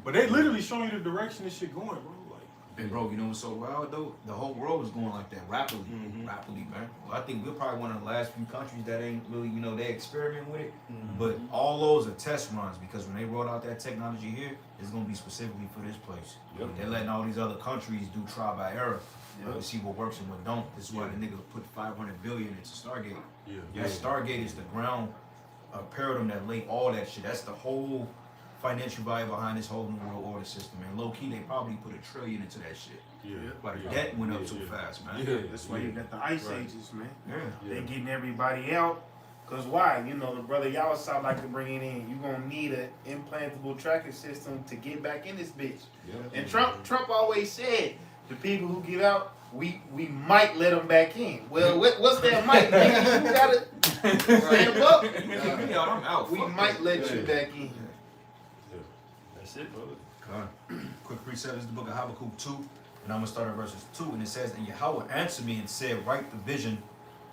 But they literally showing you the direction this shit going, bro. Like, And bro, you know what's so wild though? The whole world is going like that rapidly, man. Well, I think we're probably one of the last few countries that ain't really, they experiment with it. But all those are test runs because when they roll out that technology here, it's gonna be specifically for this place. Yep. They're letting all these other countries do trial by error to see what works and what don't. This is why the nigga put 500 billion into Stargate. That Stargate is the ground paradigm that laid all that shit. That's the whole financial value behind this whole new world order system. And low key, they probably put $1 trillion into that shit. But the debt went up too fast, man. That's why you got the ice ages, man. Yeah. They getting everybody out. Cause why? The brother y'all South like to bring it in. You gonna need an implantable tracking system to get back in this bitch. And Trump always said the people who get out, we might let them back in. Well, what's that might? Nigga, you gotta stand up. I'm out. We might let you back in. That's it, brother. Quick precept is the book of Habakkuk 2, and I'm gonna start at verses 2, and it says, and Yahweh answered me and said, write the vision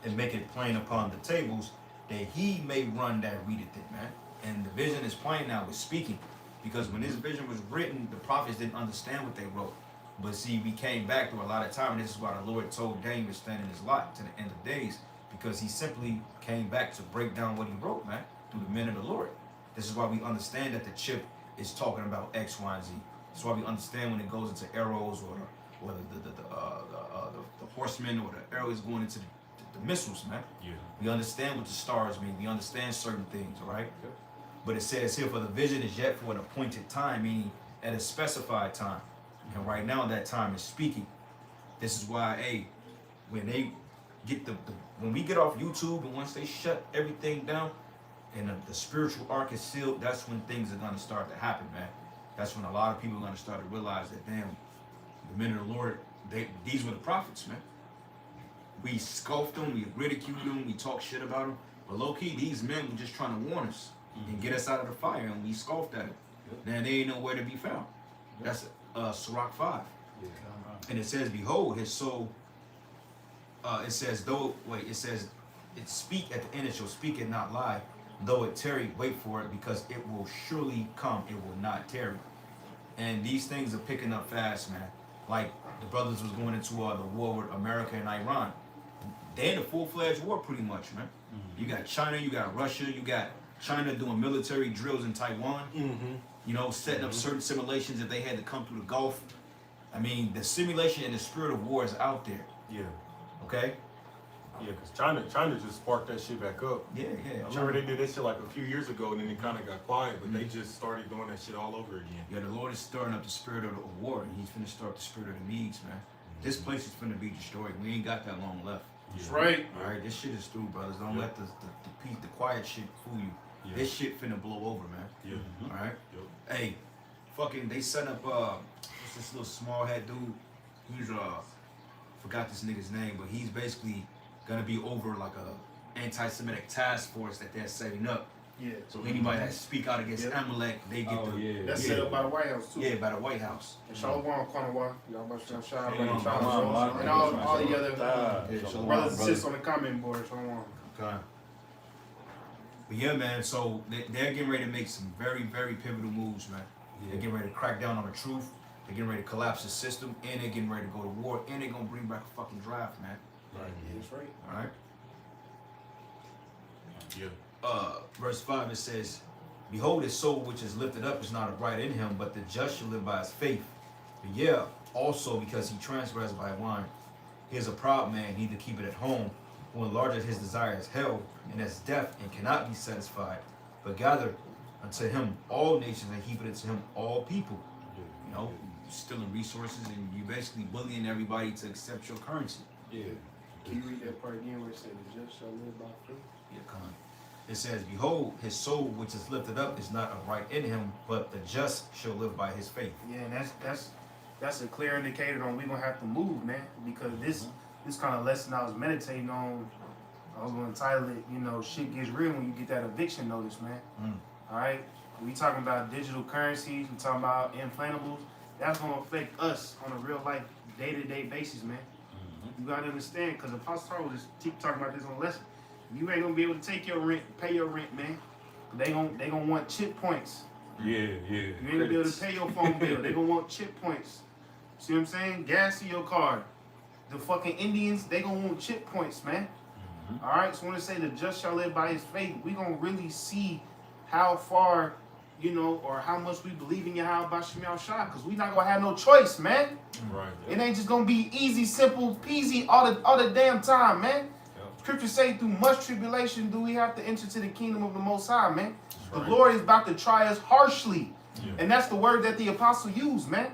and make it plain upon the tables, that he may run that readeth it, man. And the vision is plain now, it's speaking. Because when this vision was written, the prophets didn't understand what they wrote. But see, we came back through a lot of time, and this is why the Lord told Daniel to stand in his light to the end of days, because he simply came back to break down what he wrote, man, through the men of the Lord. This is why we understand that the chip is talking about X, Y, and Z. That's why we understand when it goes into arrows or the horsemen or the arrows going into the missiles, man. We understand what the stars mean. We understand certain things, all right? But it says here, for the vision is yet for an appointed time, meaning at a specified time. And right now that time is speaking. This is why, hey, when they get when we get off YouTube and once they shut everything down and the spiritual arc is sealed, that's when things are gonna start to happen, man. That's when a lot of people are gonna start to realize that, damn, the men of the Lord, these were the prophets, man. We scoffed them, we ridiculed them, we talked shit about them. But low-key, these men were just trying to warn us and get us out of the fire, and we scoffed at it. Now they ain't nowhere to be found. That's Sirach 5. And it says, behold, his soul, it says, it speak at the end, it shall speak and not lie. Though it tarry, wait for it, because it will surely come, it will not tarry. And these things are picking up fast, man. Like the brothers was going into the war with America and Iran. They're in a full-fledged war pretty much, man. You got China, you got Russia, you got China doing military drills in Taiwan. Setting up certain simulations that they had to come through the Gulf. I mean, the simulation and the spirit of war is out there. Okay? Yeah, because China just sparked that shit back up. Yeah. I remember they did that shit like a few years ago and then it kind of got quiet, but they just started doing that shit all over again. Yeah, the Lord is stirring up the spirit of war, and he's finna start the spirit of the Medes, man. This place is finna be destroyed. We ain't got that long left. That's right. All right, this shit is through, brothers. Don't let the peace, the quiet shit fool you. This shit finna blow over, man. All right? Hey, fucking, they set up, what's this little small head dude? He's, forgot this nigga's name, but he's basically gonna be over like a anti-Semitic task force that they're setting up Yeah. So anybody that speak out against Yep. Amalek, they get Oh, the yeah. That's yeah. set up by the White House too. Yeah, by the White House. And Shalom, Kwanwa, y'all must shout out Shalom, Shalom, and all the other Yeah, Shalom, brothers and brother. sisters on the comment board. Shalom. Okay. But yeah, man, so they're getting ready to make some very, very pivotal moves, man. They're getting ready to crack down on the truth. They're getting ready to collapse the system, and they're getting ready to go to war, and they're gonna bring back a fucking draft, man. Right. That's right. All right. Yeah. Verse 5, it says, "Behold, his soul which is lifted up is not upright in him, but the just shall live by his faith. But yeah, also because he transgressed by wine. He is a proud man, neither keep it at home, who enlargeth his desire as hell, and as death, and cannot be satisfied. But gather unto him all nations, and heap it unto him all people." You know, stealing resources, and you basically bullying everybody to accept your currency. Yeah. Can you read that part again where it said, "The just shall live by faith"? Yeah, come on. It says, "Behold, his soul which is lifted up is not upright in him, but the just shall live by his faith." Yeah, and that's a clear indicator on we're gonna have to move, man. Because this kind of lesson I was meditating on, I was gonna title it, you know, shit gets real when you get that eviction notice, man. All right, we talking about digital currencies, we talking about inflatables. That's gonna affect us on a real life, day-to-day basis, man. You gotta understand, because Apostle was just keep talking about this on lesson. You ain't gonna be able to take your rent, pay your rent, man. They gonna want chip points. Yeah. You ain't gonna be able to pay your phone bill. They gonna want chip points. See what I'm saying? Gas in your car. The fucking Indians, they gonna want chip points, man. All right. So when I say the just shall live by his faith, we gonna really see how far, you know, or how much we believe in Yahweh Bashim Shah, because we not gonna have no choice, man. Right. It ain't just gonna be easy, simple, peasy all the damn time, man. Scripture say through much tribulation do we have to enter to the kingdom of the Most High, man. The Lord is about to try us harshly. Yeah. And that's the word that the apostle used, man.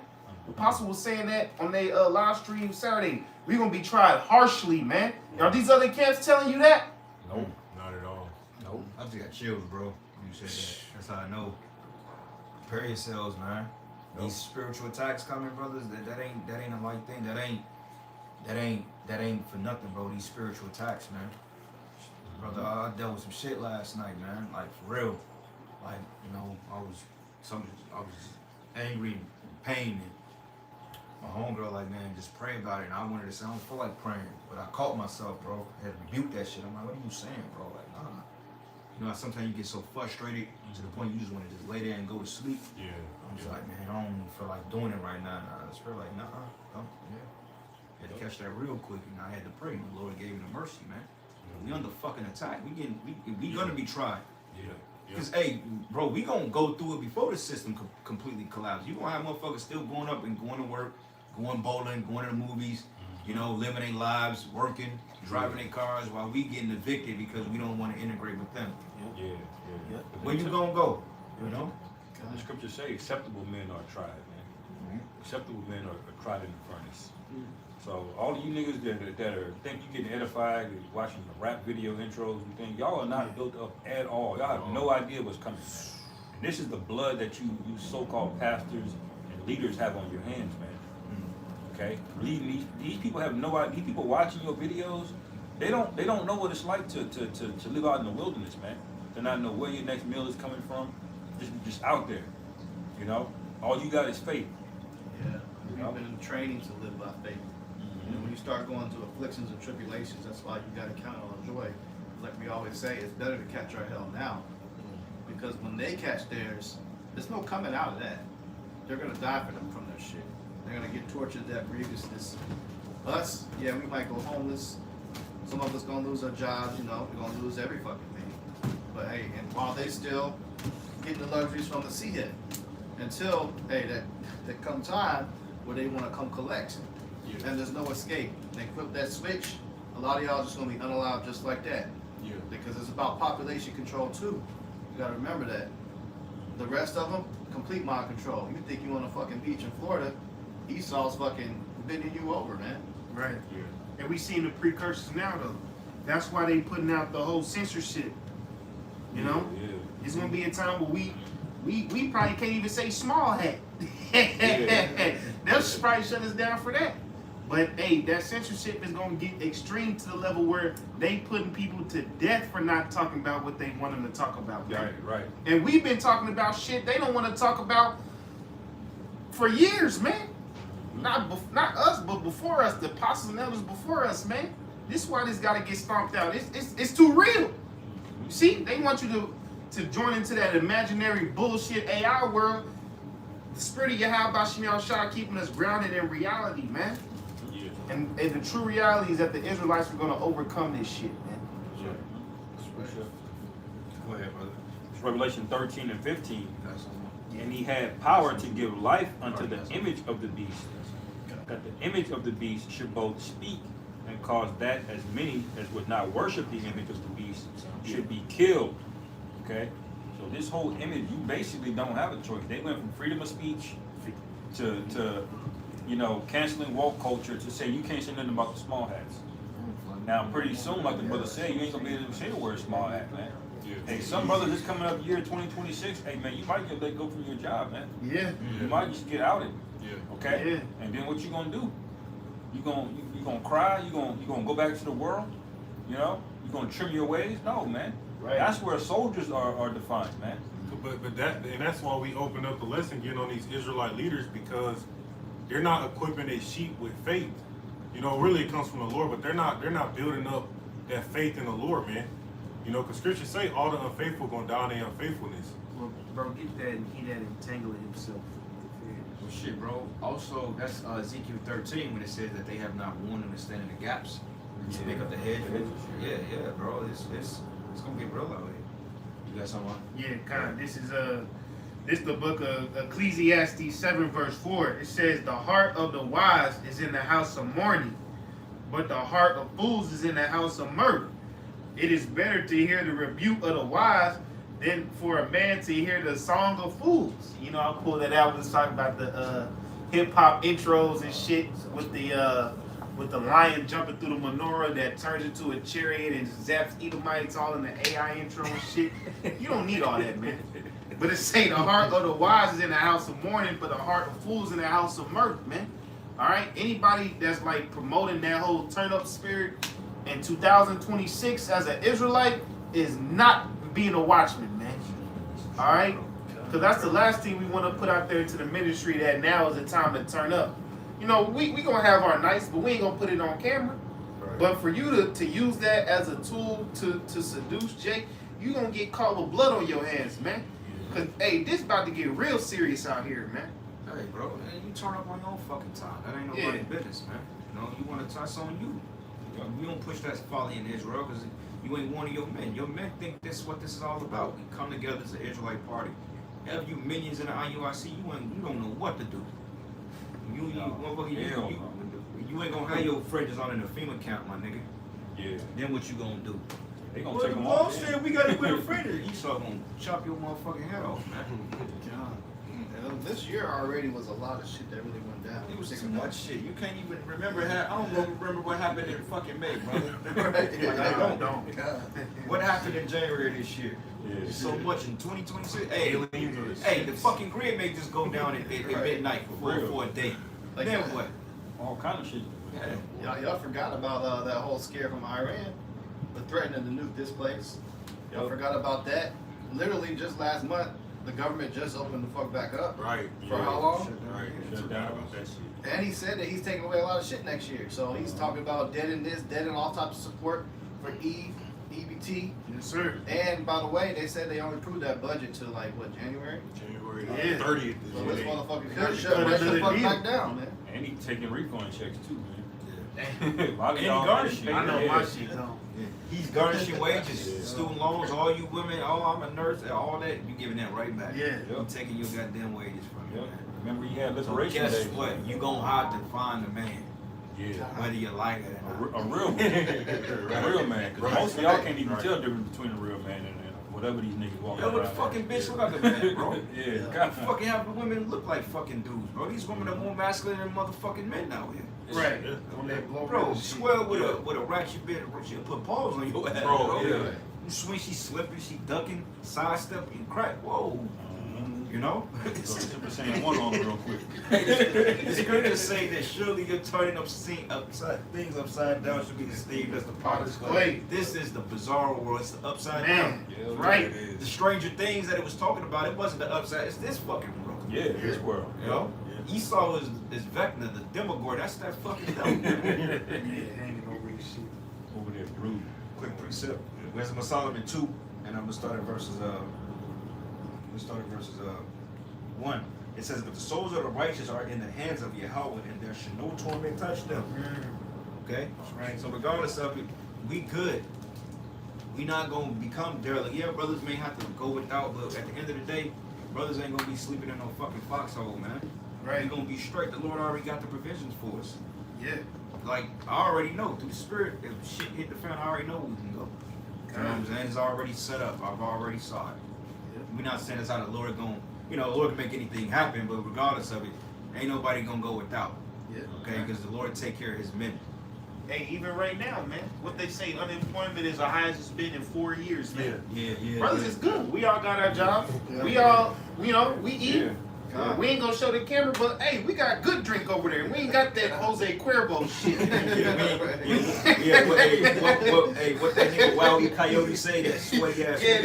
The apostle was saying that on their live stream Saturday. We're going to be tried harshly, man. Are these other camps telling you that? Nope. Not at all. Nope. I just got chills, bro. You said that. That's how I know. Prepare yourselves, man. These spiritual attacks coming, brothers. That ain't a light thing. That ain't for nothing, bro. These spiritual attacks, man. Brother, I dealt with some shit last night, man. Like for real. Like, you know, I was angry and pain, and my homegirl like, man, just pray about it. And I wanted to say, I don't feel like praying, but I caught myself, bro. I had to rebuke that shit. I'm like, what are you saying, bro? Like, nah. You know, sometimes you get so frustrated to the point you just want to just lay there and go to sleep. Yeah. I'm just like, man, I don't even feel like doing it right now. Nah, the spirit like, nah, don't, yeah. Had to catch that real quick, and I had to pray. And the Lord gave me the mercy, man. We under fucking attack. We gonna be tried. Yeah. Cause hey, bro, we gonna go through it before the system completely collapses. You gonna have motherfuckers still going up and going to work, going bowling, going to the movies, you know, living their lives, working, driving their cars, while we getting evicted because we don't want to integrate with them. Yeah. Where you gonna go? You know? The scriptures say acceptable men are tried, man. Acceptable men are tried in the furnace. So all of you niggas that are think you getting edified, watching the rap video intros and things, y'all are not built up at all. Y'all have no idea what's coming, man. And this is the blood that you so-called pastors and leaders have on your hands, man. Okay? These people have no idea. These people watching your videos, they don't know what it's like to live out in the wilderness, man. They not know where your next meal is coming from. Just out there. You know? All you got is faith. Yeah, we've been in training to live by faith. You know, when you start going through afflictions and tribulations, that's why you got to count on joy. Like we always say, it's better to catch our hell now. Because when they catch theirs, there's no coming out of that. They're going to die from their shit. They're going to get tortured to that grievousness. Us, yeah, we might go homeless. Some of us going to lose our jobs, you know. We're going to lose every fucking thing. But hey, and while they still getting the luxuries from the sea head, until, hey, that come time where they want to come collect. And there's no escape. They flip that switch, a lot of y'all just gonna be unallowed just like that. Yeah. Because it's about population control too. You gotta remember that. The rest of them, complete mind control. You think you on a fucking beach in Florida, Esau's fucking bending you over, man. Right. Yeah. And we seeing the precursors now, though. That's why they putting out the whole censorship. You know? Yeah. It's gonna be a time where we probably can't even say small hat. They'll probably shut us down for that. But hey, that censorship is gonna get extreme to the level where they putting people to death for not talking about what they want them to talk about. Man. Right. And we've been talking about shit they don't want to talk about for years, man. Not us, but before us, the apostles and elders before us, man. This is why this got to get stomped out. It's too real. You see, they want you to join into that imaginary bullshit AI world. The spirit of Yahweh Shem Shah keeping us grounded in reality, man. Yeah. And the true reality is that the Israelites are going to overcome this shit, man. Go ahead, brother. It's Revelation 13 and 15. That's all. And he had power to give life unto the image of the beast, that the image of the beast should both speak and cause that as many as would not worship the image of the beast should be killed. Okay? So this whole image, you basically don't have a choice. They went from freedom of speech to canceling woke culture to say you can't say nothing about the small hats. Now pretty soon, like the brother said, you ain't gonna be able to say the word small hat, man. Hey, some brothers is coming up year 2026. Hey man, you might get let go from your job, man. Yeah. You might just get outed. Yeah. Okay? Yeah. And then what you gonna do? You gonna cry? You gonna go back to the world? You know? You gonna trim your ways? No, man. Right. That's where soldiers are defined, man. But that's why we open up the lesson getting on these Israelite leaders, because they're not equipping their sheep with faith. You know, really it comes from the Lord, but they're not building up that faith in the Lord, man. You know, because scriptures say all the unfaithful gonna die in their unfaithfulness. Well, bro, get that and he that entangled himself. Well, shit, bro. Also, that's Ezekiel 13 when it says that they have not one understanding the gaps to make up the head. Yeah, bro. It's gonna get real out here. You got something? Yeah, kind of. This is the book of Ecclesiastes 7 verse 4. It says, the heart of the wise is in the house of mourning, but the heart of fools is in the house of mirth. It is better to hear the rebuke of the wise than for a man to hear the song of fools. You know, I pulled that out when I was talking about the hip hop intros and shit with the lion jumping through the menorah that turns into a chariot and zaps Edomites all in the AI intro and shit. You don't need all that, man. But it say the heart of the wise is in the house of mourning, but the heart of fools in the house of mirth, man. All right? Anybody that's like promoting that whole turn up spirit in 2026 as an Israelite is not being a watchman, man. All right? Because that's the last thing we want to put out there into the ministry, that now is the time to turn up. You know, we going to have our nights, but we ain't going to put it on camera. Right. But for you to use that as a tool to seduce Jake, you going to get caught with blood on your hands, man. Because, hey, this about to get real serious out here, man. Hey, bro, you turn up on your own fucking time. That ain't nobody's business, man. You know, you want to touch on you. You don't push that folly in Israel because you ain't one of your men. Your men think this is what this is all about. We come together as an Israelite party. Have you minions in the IUIC, you don't know what to do. You ain't gonna have your fringes on in the FEMA camp, my nigga. Yeah. Then what you gonna do? They gonna take them off. Said we gotta quit the fringes. Esau gonna chop your motherfucking head off, man. God. This year already was a lot of shit that really went down. It was too much shit. You can't even remember. I don't remember what happened in fucking May, brother. I don't. God. What happened in January this year? Yeah. So much in 2026. Hey, the fucking grid may just go down at midnight for a day. Like then that. what? All kind of shit. Yeah. Y'all forgot about that whole scare from Iran, the threatening to nuke this place. Y'all forgot about that. Literally just last month, the government just opened the fuck back up. Right. For how long? Right. Shut down about that shit. And he said that he's taking away a lot of shit next year. So he's talking about deading this, deading all types of support for EBT. Yes, sir. And by the way, they said they only approved that budget to like what, January? January Yeah. 30th. So this motherfucker could Cut shut it right to the the fuck deal. back down, man. And he taking refund checks too, man. Yeah. A lot of And y'all he garnishing. ain't I know paid my their shit gone. He's garnishing wages, student loans, all you women, I'm a nurse, all that, you giving that right back. Yeah. You taking your goddamn wages from you, Yep. man. Remember he had So liberation guess days. what? You gonna have to find a man, Yeah. whether you like it or not. A real man. A real man. Because most of y'all can't even tell the difference between a real man and whatever these niggas walking Yo, around. what the fucking bitch look like a man, bro? Yeah. God, fucking have the women look like fucking dudes, bro. These women are more masculine than motherfucking men out here. Right. Yeah. On that blow Bro, shit. swell with a ratchet bit, she'll put paws on your ass, Bro, bro. yeah. You swing, she slipping, she ducking, sidestepping, crack. Whoa. You know? So Super Saiyan 1 on real quick. The scriptures say that surely you're turning things upside down should be esteemed as the potter's clay. This is the bizarre world. It's the upside down. Yeah, Right. The stranger things that it was talking about, it wasn't the upside. It's this fucking world. Yeah, this world. You know? Esau is Vecna, the Demogorgon. That's that fucking devil. Hanging over your shit. Over there, brood. Quick precept. Wisdom of Solomon 2, and I'm gonna start at verses 1. It says, "But the souls of the righteous are in the hands of Yahweh, and there should no torment touch them." Okay? Right. So regardless of it, we good. We not gonna become derelict. Yeah, brothers may have to go without, but at the end of the day, brothers ain't gonna be sleeping in no fucking foxhole, man. Right. We gonna be straight. The Lord already got the provisions for us. Yeah. Like, I already know through the spirit, if shit hit the fan, I already know we can go. You know what I'm saying? It's already set up. I've already saw it. We're not saying it's how the Lord going, the Lord can make anything happen, but regardless of it, ain't nobody gonna go without. Yeah. Okay? Because the Lord take care of his men. Hey, even right now, man, what they say, unemployment is the highest it's been in 4 years, man. Yeah. Brothers, it's good. We all got our jobs. Yeah. We all, we eat. Yeah. We ain't gonna show the camera, but hey, we got good drink over there. We ain't got that Jose Cuervo shit. What that nigga Wildy Coyote say, that sweaty ass Yeah,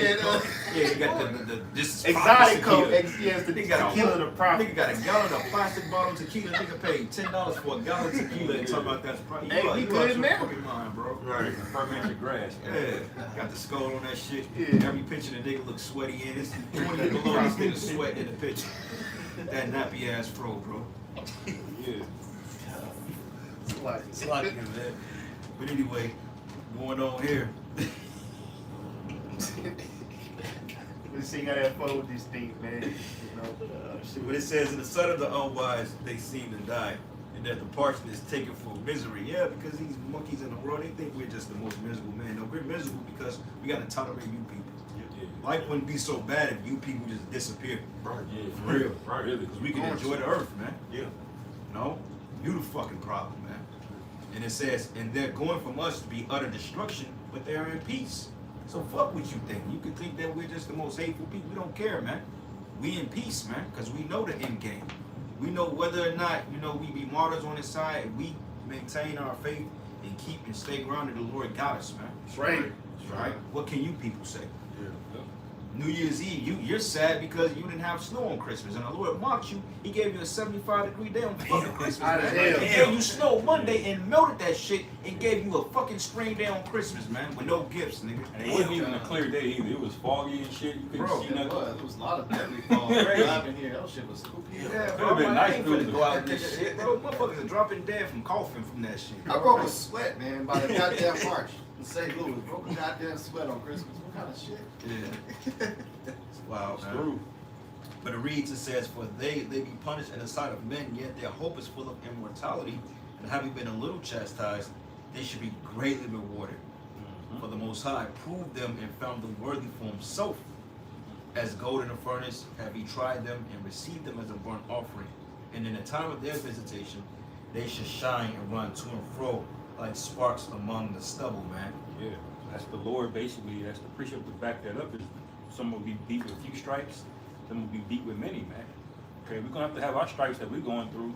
you got the this is Exotic tequila. Coke. Yes, the Nigga got tequila, the profit. Nigga got a gallon of plastic bottle tequila. Nigga paid $10 for a gallon of tequila and talk about that's probably Hey, we good your now. fucking mind, bro. Right. Fermented grass. Yeah, got the skull on that shit. Yeah. Every picture the nigga looks sweaty in. It's 20 below this nigga sweating in the picture. That nappy ass fro, bro. Yeah. It's like man. But anyway, going on here. Let's see how that fold this thing, man. When it says, "In the son of the unwise, they seem to die, and that the portion is taken for misery." Yeah, because these monkeys in the world, they think we're just the most miserable men. No, we're miserable because we got to tolerate you people. Life wouldn't be so bad if you people just disappeared. Right. Yeah. For real. Right. Really. Because we can enjoy the earth, man. Yeah. No? You the fucking problem, man. And it says, "And they're going from us to be utter destruction, but they are in peace." So fuck what you think. You could think that we're just the most hateful people. We don't care, man. We in peace, man, because we know the end game. We know whether or not, we be martyrs on this side, and we maintain our faith and keep and stay grounded. The Lord got us, man. Right. Right? What can you people say? Yeah. New Year's Eve, you're sad because you didn't have snow on Christmas, and the Lord mocked you. He gave you a 75-degree day on fucking Christmas, Hot as man. hell. He gave you snow Monday and melted that shit and gave you a fucking spring day on Christmas, man, with no gifts, nigga. And it wasn't even a clear day either. It was foggy and shit. You couldn't Bro, see It nothing. was a lot of deadly falls driving here. That shit was spooky. Yeah, Could've bro, been I nice ain't if it finna was go out a- and this shit, bro. Motherfuckers are dropping dead from coughing from that shit. I broke a sweat, man, by the goddamn March in St. Louis. Broke a goddamn sweat on Christmas. What kind of shit? Yeah. It's wild, man. Screw. But it reads, it says, "For they be punished in the sight of men, yet their hope is full of immortality, and having been a little chastised, they should be greatly rewarded. For the Most High proved them and found them worthy for himself. As gold in a furnace have he tried them and received them as a burnt offering. And in the time of their visitation, they should shine and run to and fro like sparks among the stubble," man. Yeah. That's the Lord, basically. That's the precept to back that up. Is some will be beat with a few stripes, some will be beat with many, man. Okay, we're gonna have to have our stripes that we're going through.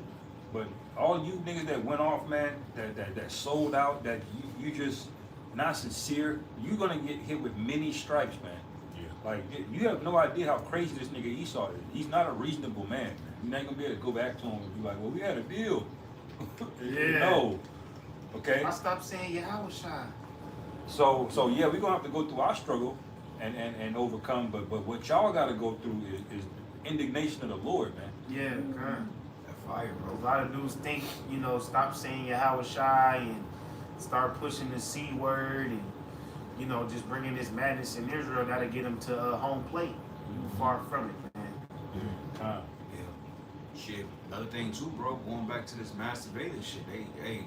But all you niggas that went off, man, that sold out, that you just not sincere, you're gonna get hit with many stripes, man. Yeah. Like, you have no idea how crazy this nigga Esau is. He's not a reasonable man. You're not gonna be able to go back to him and be like, "Well, we had a deal." Yeah. No. Okay. I stopped saying Yahweh Shai. So yeah, we're gonna have to go through our struggle and overcome. But what y'all gotta go through is indignation of the Lord, man. Yeah, God. That fire, A bro. lot of dudes think, stop saying Yahweh Shai and start pushing the C word and, just bringing this madness in Israel. Got to get them to home plate. Far from it, man. Time. Yeah. Shit. Another thing too, bro. Going back to this mass surveillance shit. Hey,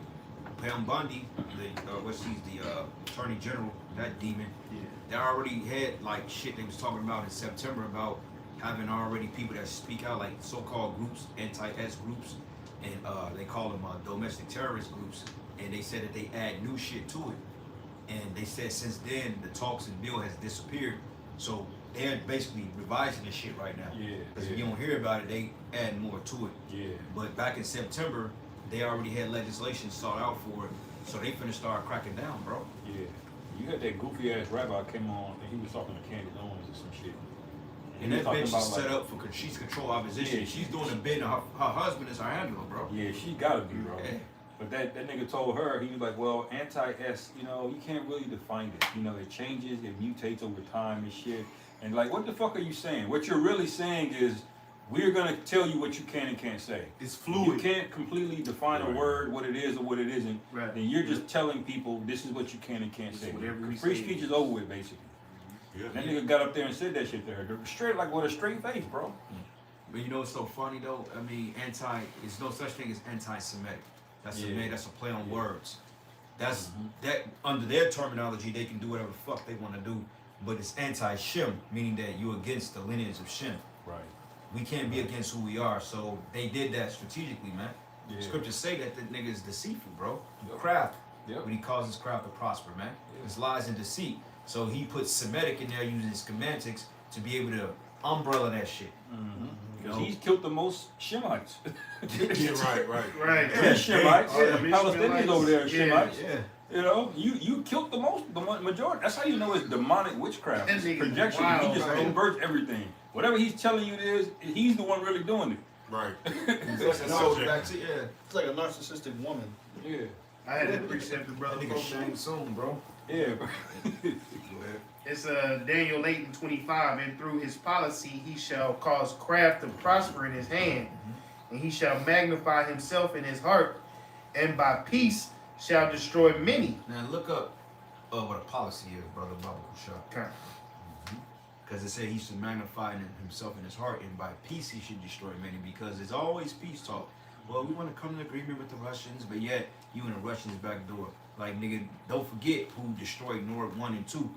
Pam Bundy, the attorney general, that demon. Yeah. They already had like shit they was talking about in September about having already people that speak out, like so-called groups, anti-S groups, and they call them domestic terrorist groups. And they said that they add new shit to it. And they said since then the talks and bill has disappeared. So they're basically revising this shit right now. Yeah, Because yeah. if you don't hear about it, they add more to it. Yeah. But back in September, they already had legislation sought out for it, so they finna start cracking down, bro. Yeah. You got that goofy ass rabbi came on and he was talking to Candace Owens or some shit. And he that was bitch talking is about, set up for she's control opposition. Yeah, She's doing a bid, and her husband is her handler, bro. Yeah, she gotta be, bro. Yeah. But that nigga told her, he was like, well, anti-S, you know, you can't really define it. You know, it changes, it mutates over time and shit. And like, what the fuck are you saying? What you're really saying is, we're gonna tell you what you can and can't say. It's You fluid. can't completely define a word, what it is or what it isn't. Right. Then you're just telling people this is what you can and can't It's say. whatever we Free say. speech is over with, basically. Yeah. That nigga got up there and said that shit to her, straight like with a straight face, bro. But you know what's so funny though? I mean, there's no such thing as anti-Semitic. That's Yeah. that's a play on words. That's that under their terminology, they can do whatever the fuck they want to do. But it's anti-Shem, meaning that you're against the lineage of Shem. Right. We can't be against who we are. So they did that strategically, man. Yeah. Scriptures say that the nigga is deceitful, bro. Craft. Yep. When he causes craft to prosper, man. It's lies and deceit. So he puts Semitic in there using semantics to be able to umbrella that shit. Mm-hmm. You know? He's killed the most Shemites. Yeah, right. Right. They're Shemites. Yeah, Palestinians over there are yeah. Shemites. Yeah. You know, you killed the majority. That's how you know it's demonic witchcraft. That It's nigga projection. wild, He just bro. inverts everything. Whatever he's telling you it is, he's the one really doing it. Right. It's like a narcissistic woman. Yeah. I had to precept the brother. That nigga shame soon, bro. Yeah. It's Daniel 8:25, and through his policy he shall cause craft to prosper in his hand, and he shall magnify himself in his heart, and by peace shall destroy many. Now look up what a policy is, brother Baba Kusha. Okay. Because it said he should magnify himself in his heart, and by peace he should destroy many. Because there's always peace talk. Well, we want to come to agreement with the Russians, but yet you in the Russians' back door. Like, nigga, don't forget who destroyed Nord 1 and 2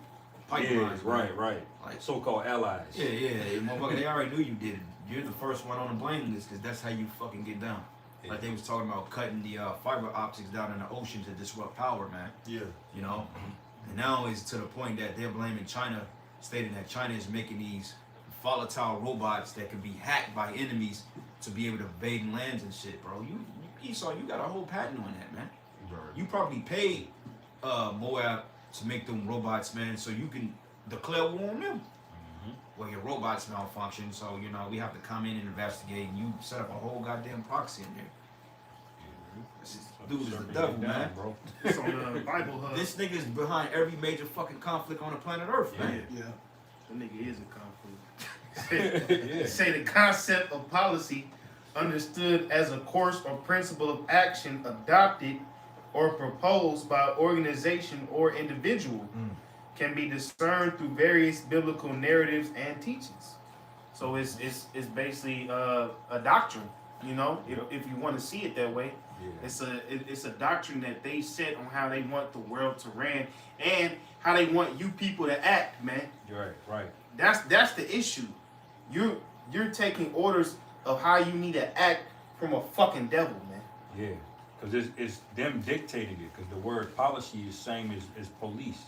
pipelines. right. Like, So-called allies. yeah, motherfucker, they already knew you did it. You're the first one on the blame list, because that's how you fucking get down. Yeah. Like they was talking about cutting the fiber optics down in the ocean to disrupt power, man. Yeah. You know? And now it's to the point that they're blaming China, stating that China is making these volatile robots that can be hacked by enemies to be able to invade lands and shit, bro. You Esau, you got a whole patent on that, man. You probably paid Moab to make them robots, man, so you can declare war on them. Well, your robots malfunction, so you know we have to come in and investigate, and you set up a whole goddamn proxy in there. This dude is the devil, man. bro. It's on the Bible Hub. This nigga is behind every major fucking conflict on the planet Earth, man. Yeah. The nigga is a conflict. Say the concept of policy understood as a course or principle of action adopted or proposed by organization or individual can be discerned through various biblical narratives and teachings. So it's basically a doctrine, you know, if you want to see it that way. Yeah. It's a doctrine that they set on how they want the world to run and how they want you people to act, man. Right. That's the issue. You're taking orders of how you need to act from a fucking devil, man. Yeah. Because it's them dictating it. Because the word policy is same as police.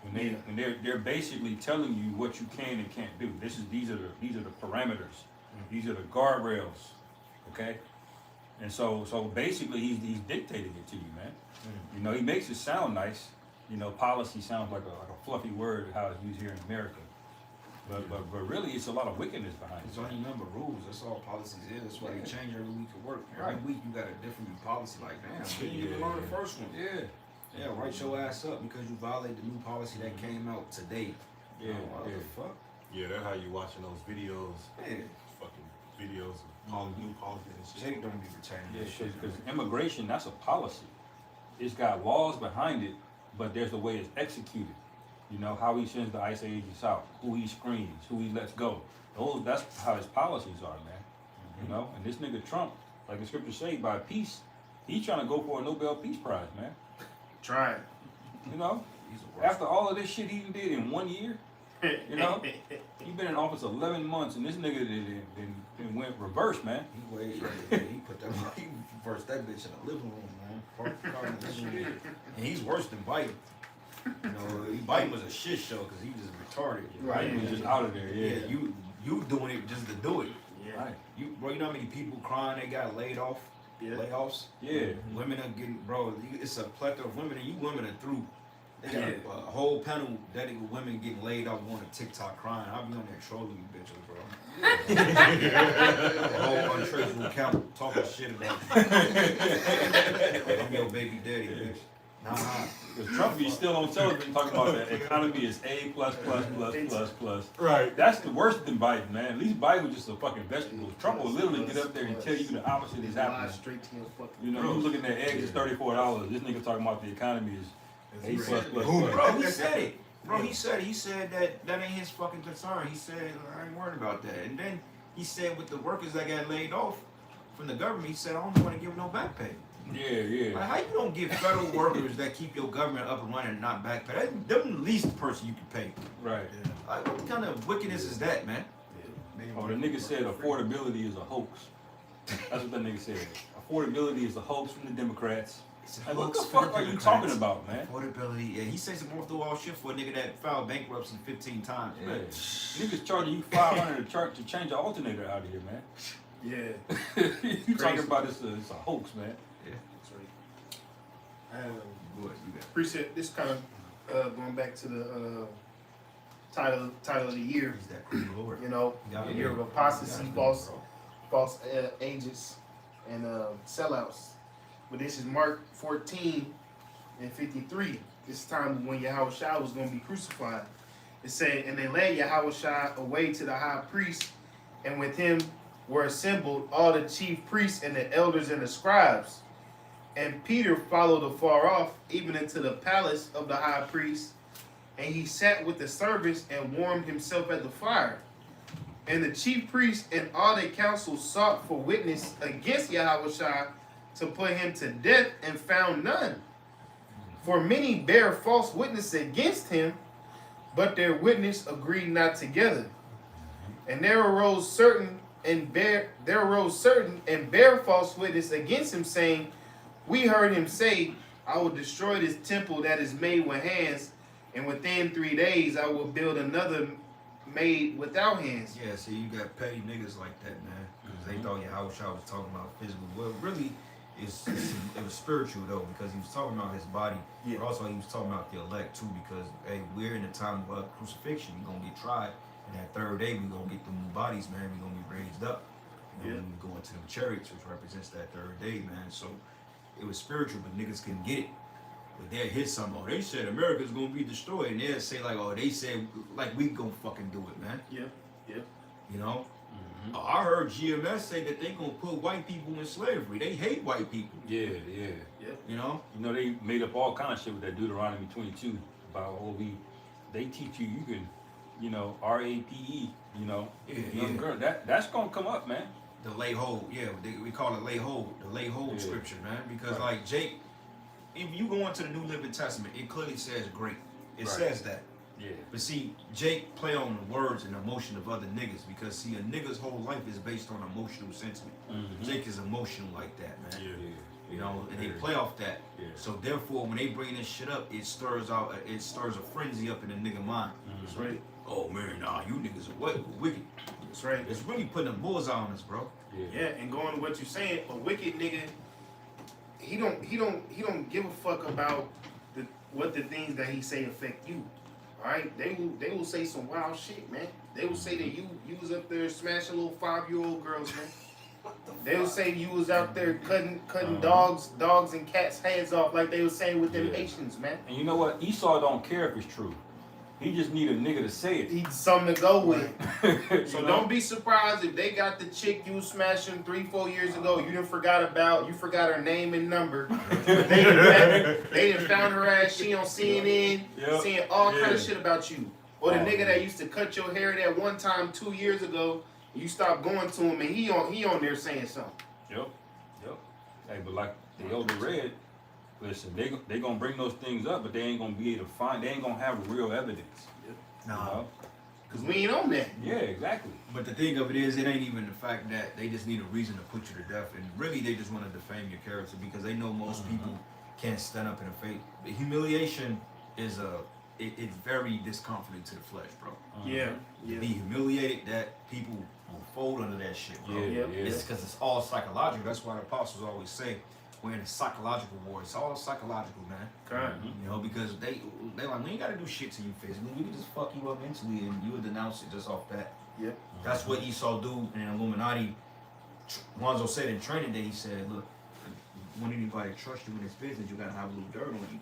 When they're basically telling you what you can and can't do. These are the parameters. These are the guardrails. Okay. And so basically he's dictating it to you, man. You know, he makes it sound nice. You know, policy sounds like a fluffy word how it's used here in America. But really it's a lot of wickedness behind It's it. only number rules. That's all policies is. That's why they change every week of work. Every Right. week you got a different policy. Like, damn, you didn't even learn the first one. Yeah, write your ass up because you violated the new policy that came out today. Yeah, What yeah. the fuck? Yeah, that's how you watching those videos. Yeah. Fucking videos of all the new policies and shit. Jake don't be retaining Yeah, that shit. because immigration, that's a policy. It's got laws behind it, but there's the way it's executed. You know, how he sends the ICE agents out, who he screens, who he lets go. That's how his policies are, man. You know, and this nigga Trump, like the scriptures say, by peace, he's trying to go for a Nobel Peace Prize, man. Try it. You know, He's the worst. after all of this shit he did in 1 year, you know, he been in office 11 months, and this nigga then went reverse, man. He waited. He put that. He reversed that bitch in the living room, man. Parked the car in the living room. And he's worse than Biden. You know, Biden was a shit show because he was retarded. Right, he was just out of there. Yeah, You doing it just to do it. Yeah. right. You bro, you know how many people crying they got laid off? Yeah. Layoffs? Yeah, Women are getting, bro, it's a plethora of women, and you women are through. They got Yeah. a whole panel dedicated to women getting laid off on a TikTok crying. I'll be on there trolling you bitches, bro. A whole untraceable account talking shit about you. I'm your baby daddy, bitch. Nah. because Trump be still on television talking about that economy is A plus plus plus plus plus. Right. That's the worst than Biden, man. At least Biden was just a fucking vegetable. Trump will literally get up there and tell you the opposite is happening. Straight to your fucking. You know, you looking at eggs is $34. This nigga talking about the economy is A plus plus plus. Bro, he said it. Bro, he said that ain't his fucking concern. He said, I ain't worried about that. And then he said with the workers that got laid off from the government, he said, I don't want to give them no back pay. Yeah. Like, how you don't give federal workers that keep your government up and running and not back pay? Them the least person you can pay. Right. Like, what kind of wickedness is that, man? Oh, the nigga said affordability is a hoax. That's what that nigga said. Affordability is a hoax from the Democrats. Like, what the fuck are you talking about, man? Affordability. Yeah, he says some more through all shit for a nigga that filed bankruptcy 15 times, Yeah. man. Niggas charging you $500 to change an alternator out of here, man. Yeah. You talking about it's a hoax, man. That's right. Boy, you got Appreciate this kind of going back to the title of the year. he's that cool Lord. You know, Yeah. the year of apostasy, false agents, and sellouts. But this is Mark 14 and 53. This time when Yahushua was going to be crucified. It said, and they led Yahushua away to the high priest, and with him were assembled all the chief priests and the elders and the scribes. And Peter followed afar off, even into the palace of the high priest, and he sat with the servants and warmed himself at the fire. And the chief priests and all the council sought for witness against Yahushua to put him to death, and found none. For many bare false witness against him, but their witness agreed not together. And there arose certain and bear false witness against him, saying, we heard him say, I will destroy this temple that is made with hands, and within 3 days I will build another made without hands. Yeah, see, you got petty niggas like that, man. Because they thought Yahushua was talking about physical. Well, really, it was spiritual, though, because he was talking about his body. Yeah. But also, he was talking about the elect, too, because, hey, we're in a time of crucifixion. We're going to get tried. And that third day, we're going to get the new bodies, man. We're going to be raised up. You know, Yeah. we go into them chariots, which represents that third day, man. So, it was spiritual, but niggas couldn't get it. But they'll hit something. Oh, they said America's gonna be destroyed, and they'll say like, oh, they said like we gonna fucking do it, man. Yeah, yeah. You know. Oh, I heard GMS say that they gonna put white people in slavery. They hate white people. Yeah. You know. You know, they made up all kind of shit with that Deuteronomy 22 about, they teach you can, you know, RAPE, you know, young girl. That's gonna come up, man. The lay hold, yeah, we call it lay hold. The lay hold scripture, man, because Right. like Jake, if you go into the New Living Testament, it clearly says great. It Right. says that. Yeah. But see, Jake play on the words and emotion of other niggas because see, a nigga's whole life is based on emotional sentiment. Mhm. Jake is emotional like that, man. Yeah. You know, and they play off that. Yeah. So therefore, when they bring this shit up, it stirs a frenzy up in the nigga mind. That's right. Oh man, nah, you niggas are wicked. That's right. It's really putting a bullseye on us, bro. Yeah, and going to what you're saying, a wicked nigga, he don't give a fuck about what the things that he say affect you. All right, they will say some wild shit, man. They will say that you was up there smashing little 5-year-old girls, man. They will say you was out there cutting dogs and cats' heads off, like they was saying with them Yeah. Haitians, man. And you know what? Esau don't care if it's true. He just need a nigga to say it. He's something to go with. So You know? don't be surprised if they got the chick you was smashing 3-4 years ago. You forgot her name and number. they done found her ass. She on CNN Yep. saying all kind Yeah. of shit about you. Or the Oh, nigga man. that used to cut your hair that one time 2 years ago. You stopped going to him and he on there saying something. Yep. Hey, but like the elder read, listen, they gonna bring those things up, but they ain't gonna be able to find. They ain't gonna have real evidence. Nah. You know? Cause we ain't on that. Yeah, exactly. But the thing of it is, it ain't even the fact that they just need a reason to put you to death, and really they just want to defame your character because they know most people can't stand up in the face. The humiliation is it's very discomforting to the flesh, bro. Yeah, To yeah. be humiliated, that people will fold under that shit, bro. Yeah, yeah. It's because it's all psychological. That's why the apostles always say we're in a psychological war. It's all psychological, man. God. You know, because they like, we ain't gotta do shit to you physically. We can just fuck you up mentally, and you would denounce it just off that. Yep. That's what Esau do in Illuminati. Lonzo said in training day, he said, look, when anybody trusts you in this business, you gotta have a little dirt on you.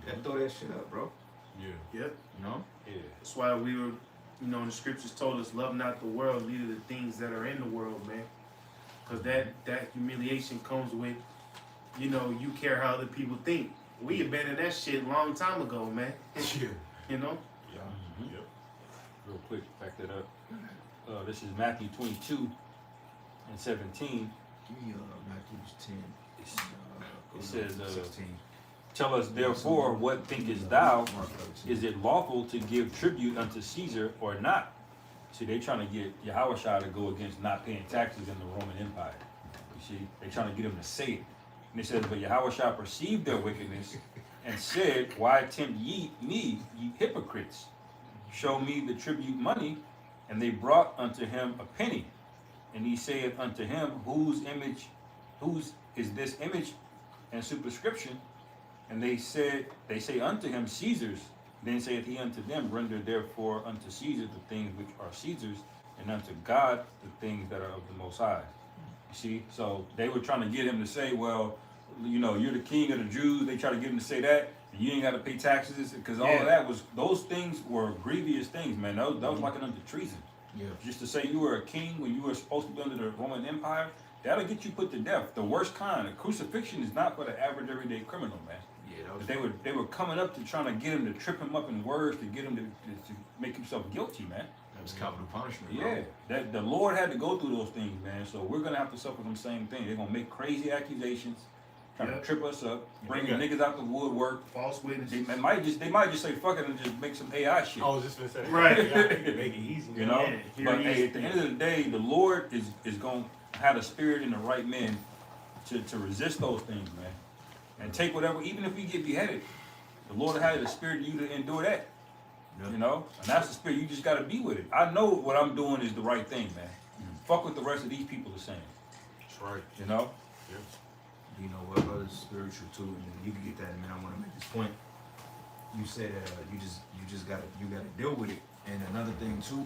You gotta throw that shit up, bro. Yeah. Yep. You know? Yeah. That's why we were, you know, the scriptures told us, love not the world, neither the things that are in the world, man. Because that humiliation comes with, you know, you care how other people think. We abandoned that shit a long time ago, man. Yeah. You know? Yeah. Mhm. Yep. Real quick, back that up. This is Matthew 22 and 17. Give me Matthew's 10. It's, Go it to says, 16. Tell us therefore, what thinkest thou? Mark 13. Is it lawful to give tribute unto Caesar or not? See, they trying to get Yahushua to go against not paying taxes in the Roman Empire. You see, they trying to get him to say it. And it says, but Yahushua perceived their wickedness and said, why tempt ye me, ye hypocrites? Show me the tribute money. And they brought unto him a penny. And he saith unto him, whose is this image and superscription? And they say unto him, Caesar's. Then saith he unto them, render therefore unto Caesar the things which are Caesar's, and unto God the things that are of the Most High. You see? So they were trying to get him to say, well, you know, you're the king of the Jews. They try to get him to say that. And you ain't got to pay taxes, because all of that was, those things were grievous things, man. That was like an under treason. Yeah. Just to say you were a king when you were supposed to be under the Roman Empire, that'll get you put to death. The worst kind. The crucifixion is not for the average everyday criminal, man. Yeah, that was But they were coming up to trying to get him to trip him up in words, to get him to make himself guilty, man. that was capital punishment, bro. Yeah, that the Lord had to go through those things, man. So we're gonna have to suffer the same thing. They're gonna make crazy accusations, trying to trip us up, bring the niggas out the woodwork. False witnesses. They might just say fuck it and just make some AI shit. I was just gonna say. Right. Yeah, make it easy. You know, Yeah, but here hey, he at the end of the day, the Lord is going to have the spirit and the right men to resist those things, man, and take whatever. Even if we get beheaded, the Lord had the spirit in you to endure that. Yeah. You know, and that's the spirit. You just got to be with it. I know what I'm doing is the right thing, man. Fuck what the rest of these people are saying. That's right. You know. Yeah. You know what, brother? Spiritual too, and you can get that, man. I want to make this point. You said you just gotta deal with it. And another thing too,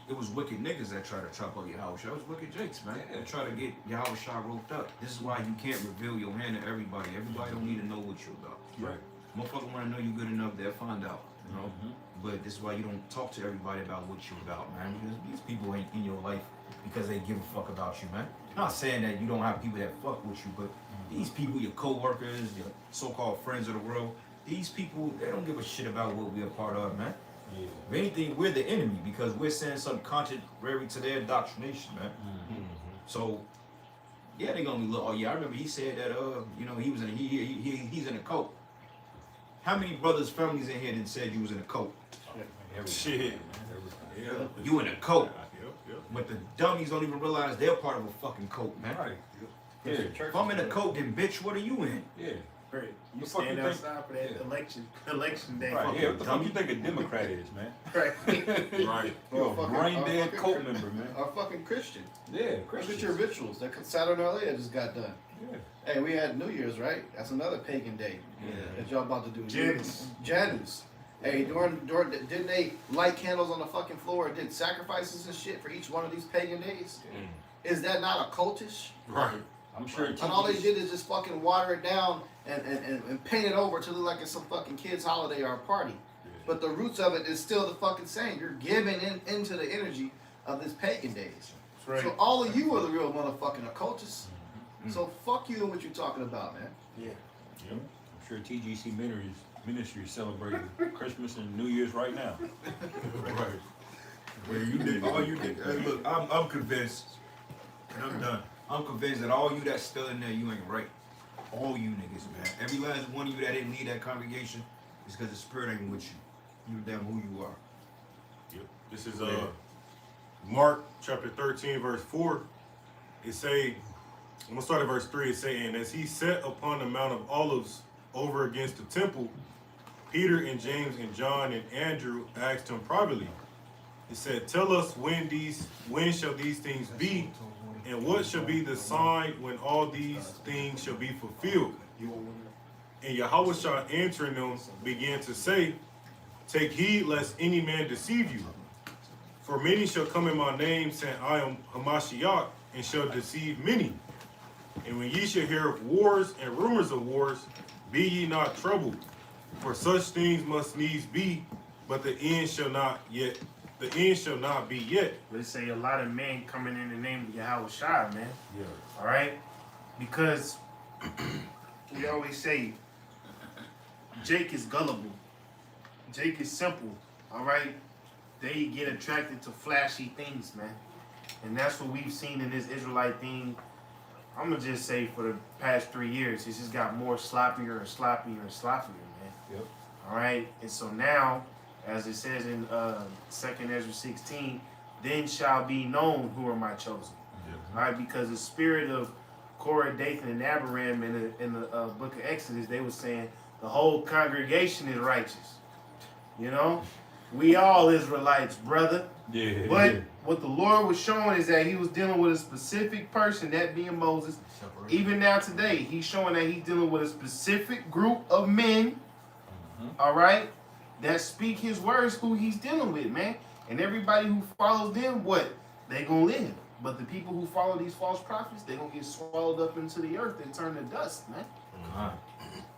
it was wicked niggas that try to chop up Yahushua. It was wicked jakes, man. They try to get Yahushua roped up. This is why you can't reveal your hand to everybody. Everybody don't need to know what you're about. Right. Motherfucker want to know you good enough, they'll find out. You know. Mhm. But this is why you don't talk to everybody about what you're about, man. Because these people ain't in your life because they give a fuck about you, man. I'm not saying that you don't have people that fuck with you, but these people, your co-workers, your so-called friends of the world, these people, they don't give a shit about what we're a part of, man. Yeah. If anything, we're the enemy because we're saying something contrary to their indoctrination, man. So, yeah, they gonna be look. Oh yeah, I remember he said that. You know, he was in. He's in a cult. How many brothers, families in here that said you was in a cult? Shit. Yeah. You in a cult, Yep. but the dummies don't even realize they're part of a fucking cult, man. Right. Yeah. If I'm in a cult, then bitch, what are you in? Yeah. Right. You The fuck stand you think- outside for that election day. Right. Yeah. What the fuck you think a Democrat is, man? Right. Right. You're a fucking- brain dead fucking cult Chri- member, man. Our fucking Christian. Yeah, Look at Christians. your rituals. That Saturday Night Live just got done. Yeah. Hey, we had New Year's, right? That's another pagan day that y'all about to do. Janus. Janus. Hey, during didn't they light candles on the fucking floor and did sacrifices and shit for each one of these pagan days? Is that not a cultish? Right. I'm sure. And all they did is just fucking water it down and paint it over to look like it's some fucking kid's holiday or a party. But the roots of it is still the fucking same. You're giving into the energy of this pagan days. That's right. So all of you are the real motherfucking occultists. So fuck you and what you're talking about, man. Yeah. I'm sure TGC Ministry is celebrating Christmas and New Year's right now. Right. Well, you did. All you did. Hey, look, I'm convinced, and I'm done. I'm convinced that all you that's still in there, you ain't right. All you niggas, man. Every last one of you that didn't lead that congregation is because the spirit ain't with you. You damn who you are. Yep. This is Mark chapter 13, verse 4. It say, I'm gonna start at verse 3. It say, and as he sat upon the Mount of Olives over against the temple, Peter and James and John and Andrew asked him privately. He said, "Tell us when shall these things be, and what shall be the sign when all these things shall be fulfilled?" And Yahushua answering them began to say, "Take heed lest any man deceive you. For many shall come in my name, saying, I am Hamashiach, and shall deceive many. And when ye shall hear of wars and rumors of wars, be ye not troubled. For such things must needs be, but the end shall not be yet." Let's say a lot of men coming in the name of Yahweh Shai, man. Yeah. All right? Because we always say Jake is gullible. Jake is simple. All right? They get attracted to flashy things, man. And that's what we've seen in this Israelite thing. I'm going to just say for the past 3 years, it's just got more sloppier and sloppier and sloppier, man. Yep. All right? And so now, as it says in 2nd Ezra 16, then shall be known who are my chosen. All right? Because the spirit of Korah, Dathan, and Abiram in the book of Exodus, they were saying the whole congregation is righteous. You know? We all Israelites, brother. Yeah. But what the Lord was showing is that he was dealing with a specific person, that being Moses. Even now today, he's showing that he's dealing with a specific group of men, all right, that speak his words, who he's dealing with, man. And everybody who follows them, what? They gonna live. But the people who follow these false prophets, they gonna get swallowed up into the earth and turn to dust, man.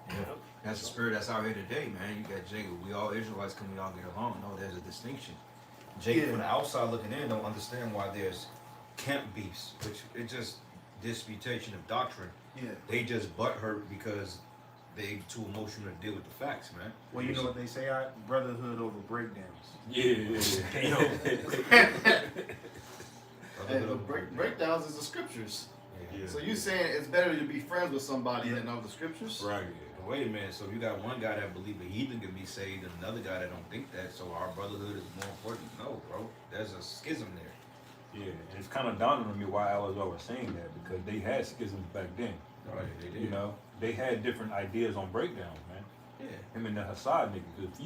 Yeah. That's the spirit that's out here today, man. You got Jacob. We all Israelites, can we all get along? No, there's a distinction. Jacob, from the outside looking in, don't understand why there's camp beefs, which it's just disputation of doctrine. Yeah. They just butthurt because they too emotional to deal with the facts, man. Well, you know what they say, brotherhood over breakdowns. Hey, but breakdowns is the scriptures. Yeah. So you saying it's better to be friends with somebody than know the scriptures? Right. But wait a minute. So you got one guy that believe a heathen can be saved, and another guy that don't think that. So our brotherhood is more important. No, bro. There's a schism there. Yeah. And it's kind of dawning on me why I was always saying that, because they had schisms back then. Right? They did. You know, they had different ideas on breakdowns, man. Yeah. Him and the Hassad nigga. Because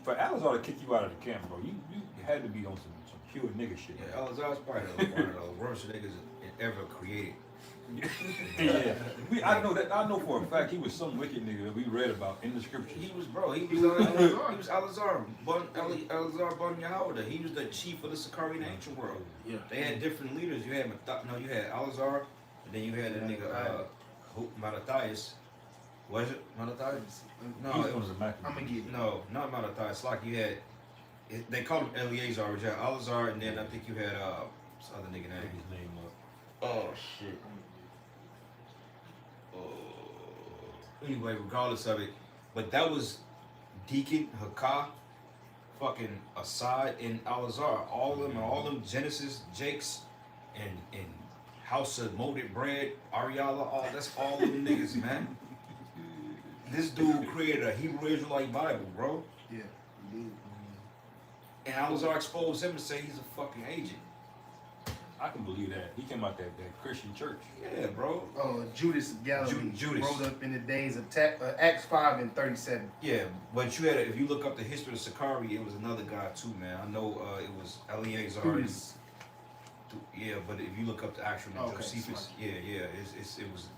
for Alizar to kick you out of the camp, bro, you had to be on some pure nigga shit. Yeah, Elazar's probably one of the worst niggas ever created. Yeah. I know for a fact he was some wicked nigga that we read about in the scriptures. He was Elazar. He was Elazar. Elazar Bun Yahweh. He was the chief of the Sakari in the ancient world. Yeah. They had different leaders. You had you had Elazar, and then you had the nigga Mattathias. Was it Mattathias? No, He's it one was of the Maccabees. I'm going to get it. no, not Mattathias. Like you had, they called him Eleazar, which had Elazar, and then I think you had this other nigga Pick name. his name up. Oh shit. Anyway, regardless of it, but that was Deacon, Hakah, fucking Assad, and Alazar. All them Genesis, Jakes, and House of Molded Bread, Ariala, that's all them niggas, man. This dude created a Hebrew Israelite Bible, bro. Yeah, indeed. And Alazar exposed him and say he's a fucking agent. I can believe that. He came out that Christian church. Yeah, bro. Judas of Galilee Judas. rose up in the days of Acts 5 and 37. Yeah, but you had if you look up the history of Sakari, it was another guy too, man. I know it was Eleazar. Judas. Yeah, but if you look up the actual Okay, Josephus, smart. yeah, it was.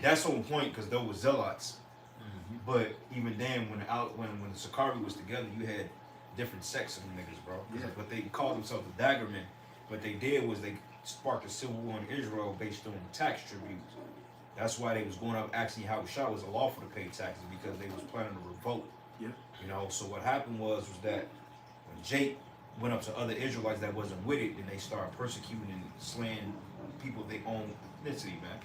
That's on point because there was zealots. But even then, when the Sakari was together, you had different sects of them niggas, bro. Yeah. But they called themselves the Daggermen. What they did was they sparked a civil war in Israel based on tax tributes. That's why they was going up asking how Shah was lawful to pay taxes because they was planning a revolt. Yeah. You know, so what happened was that when Jake went up to other Israelites that wasn't with it, then they started persecuting and slaying people of their own ethnicity, man.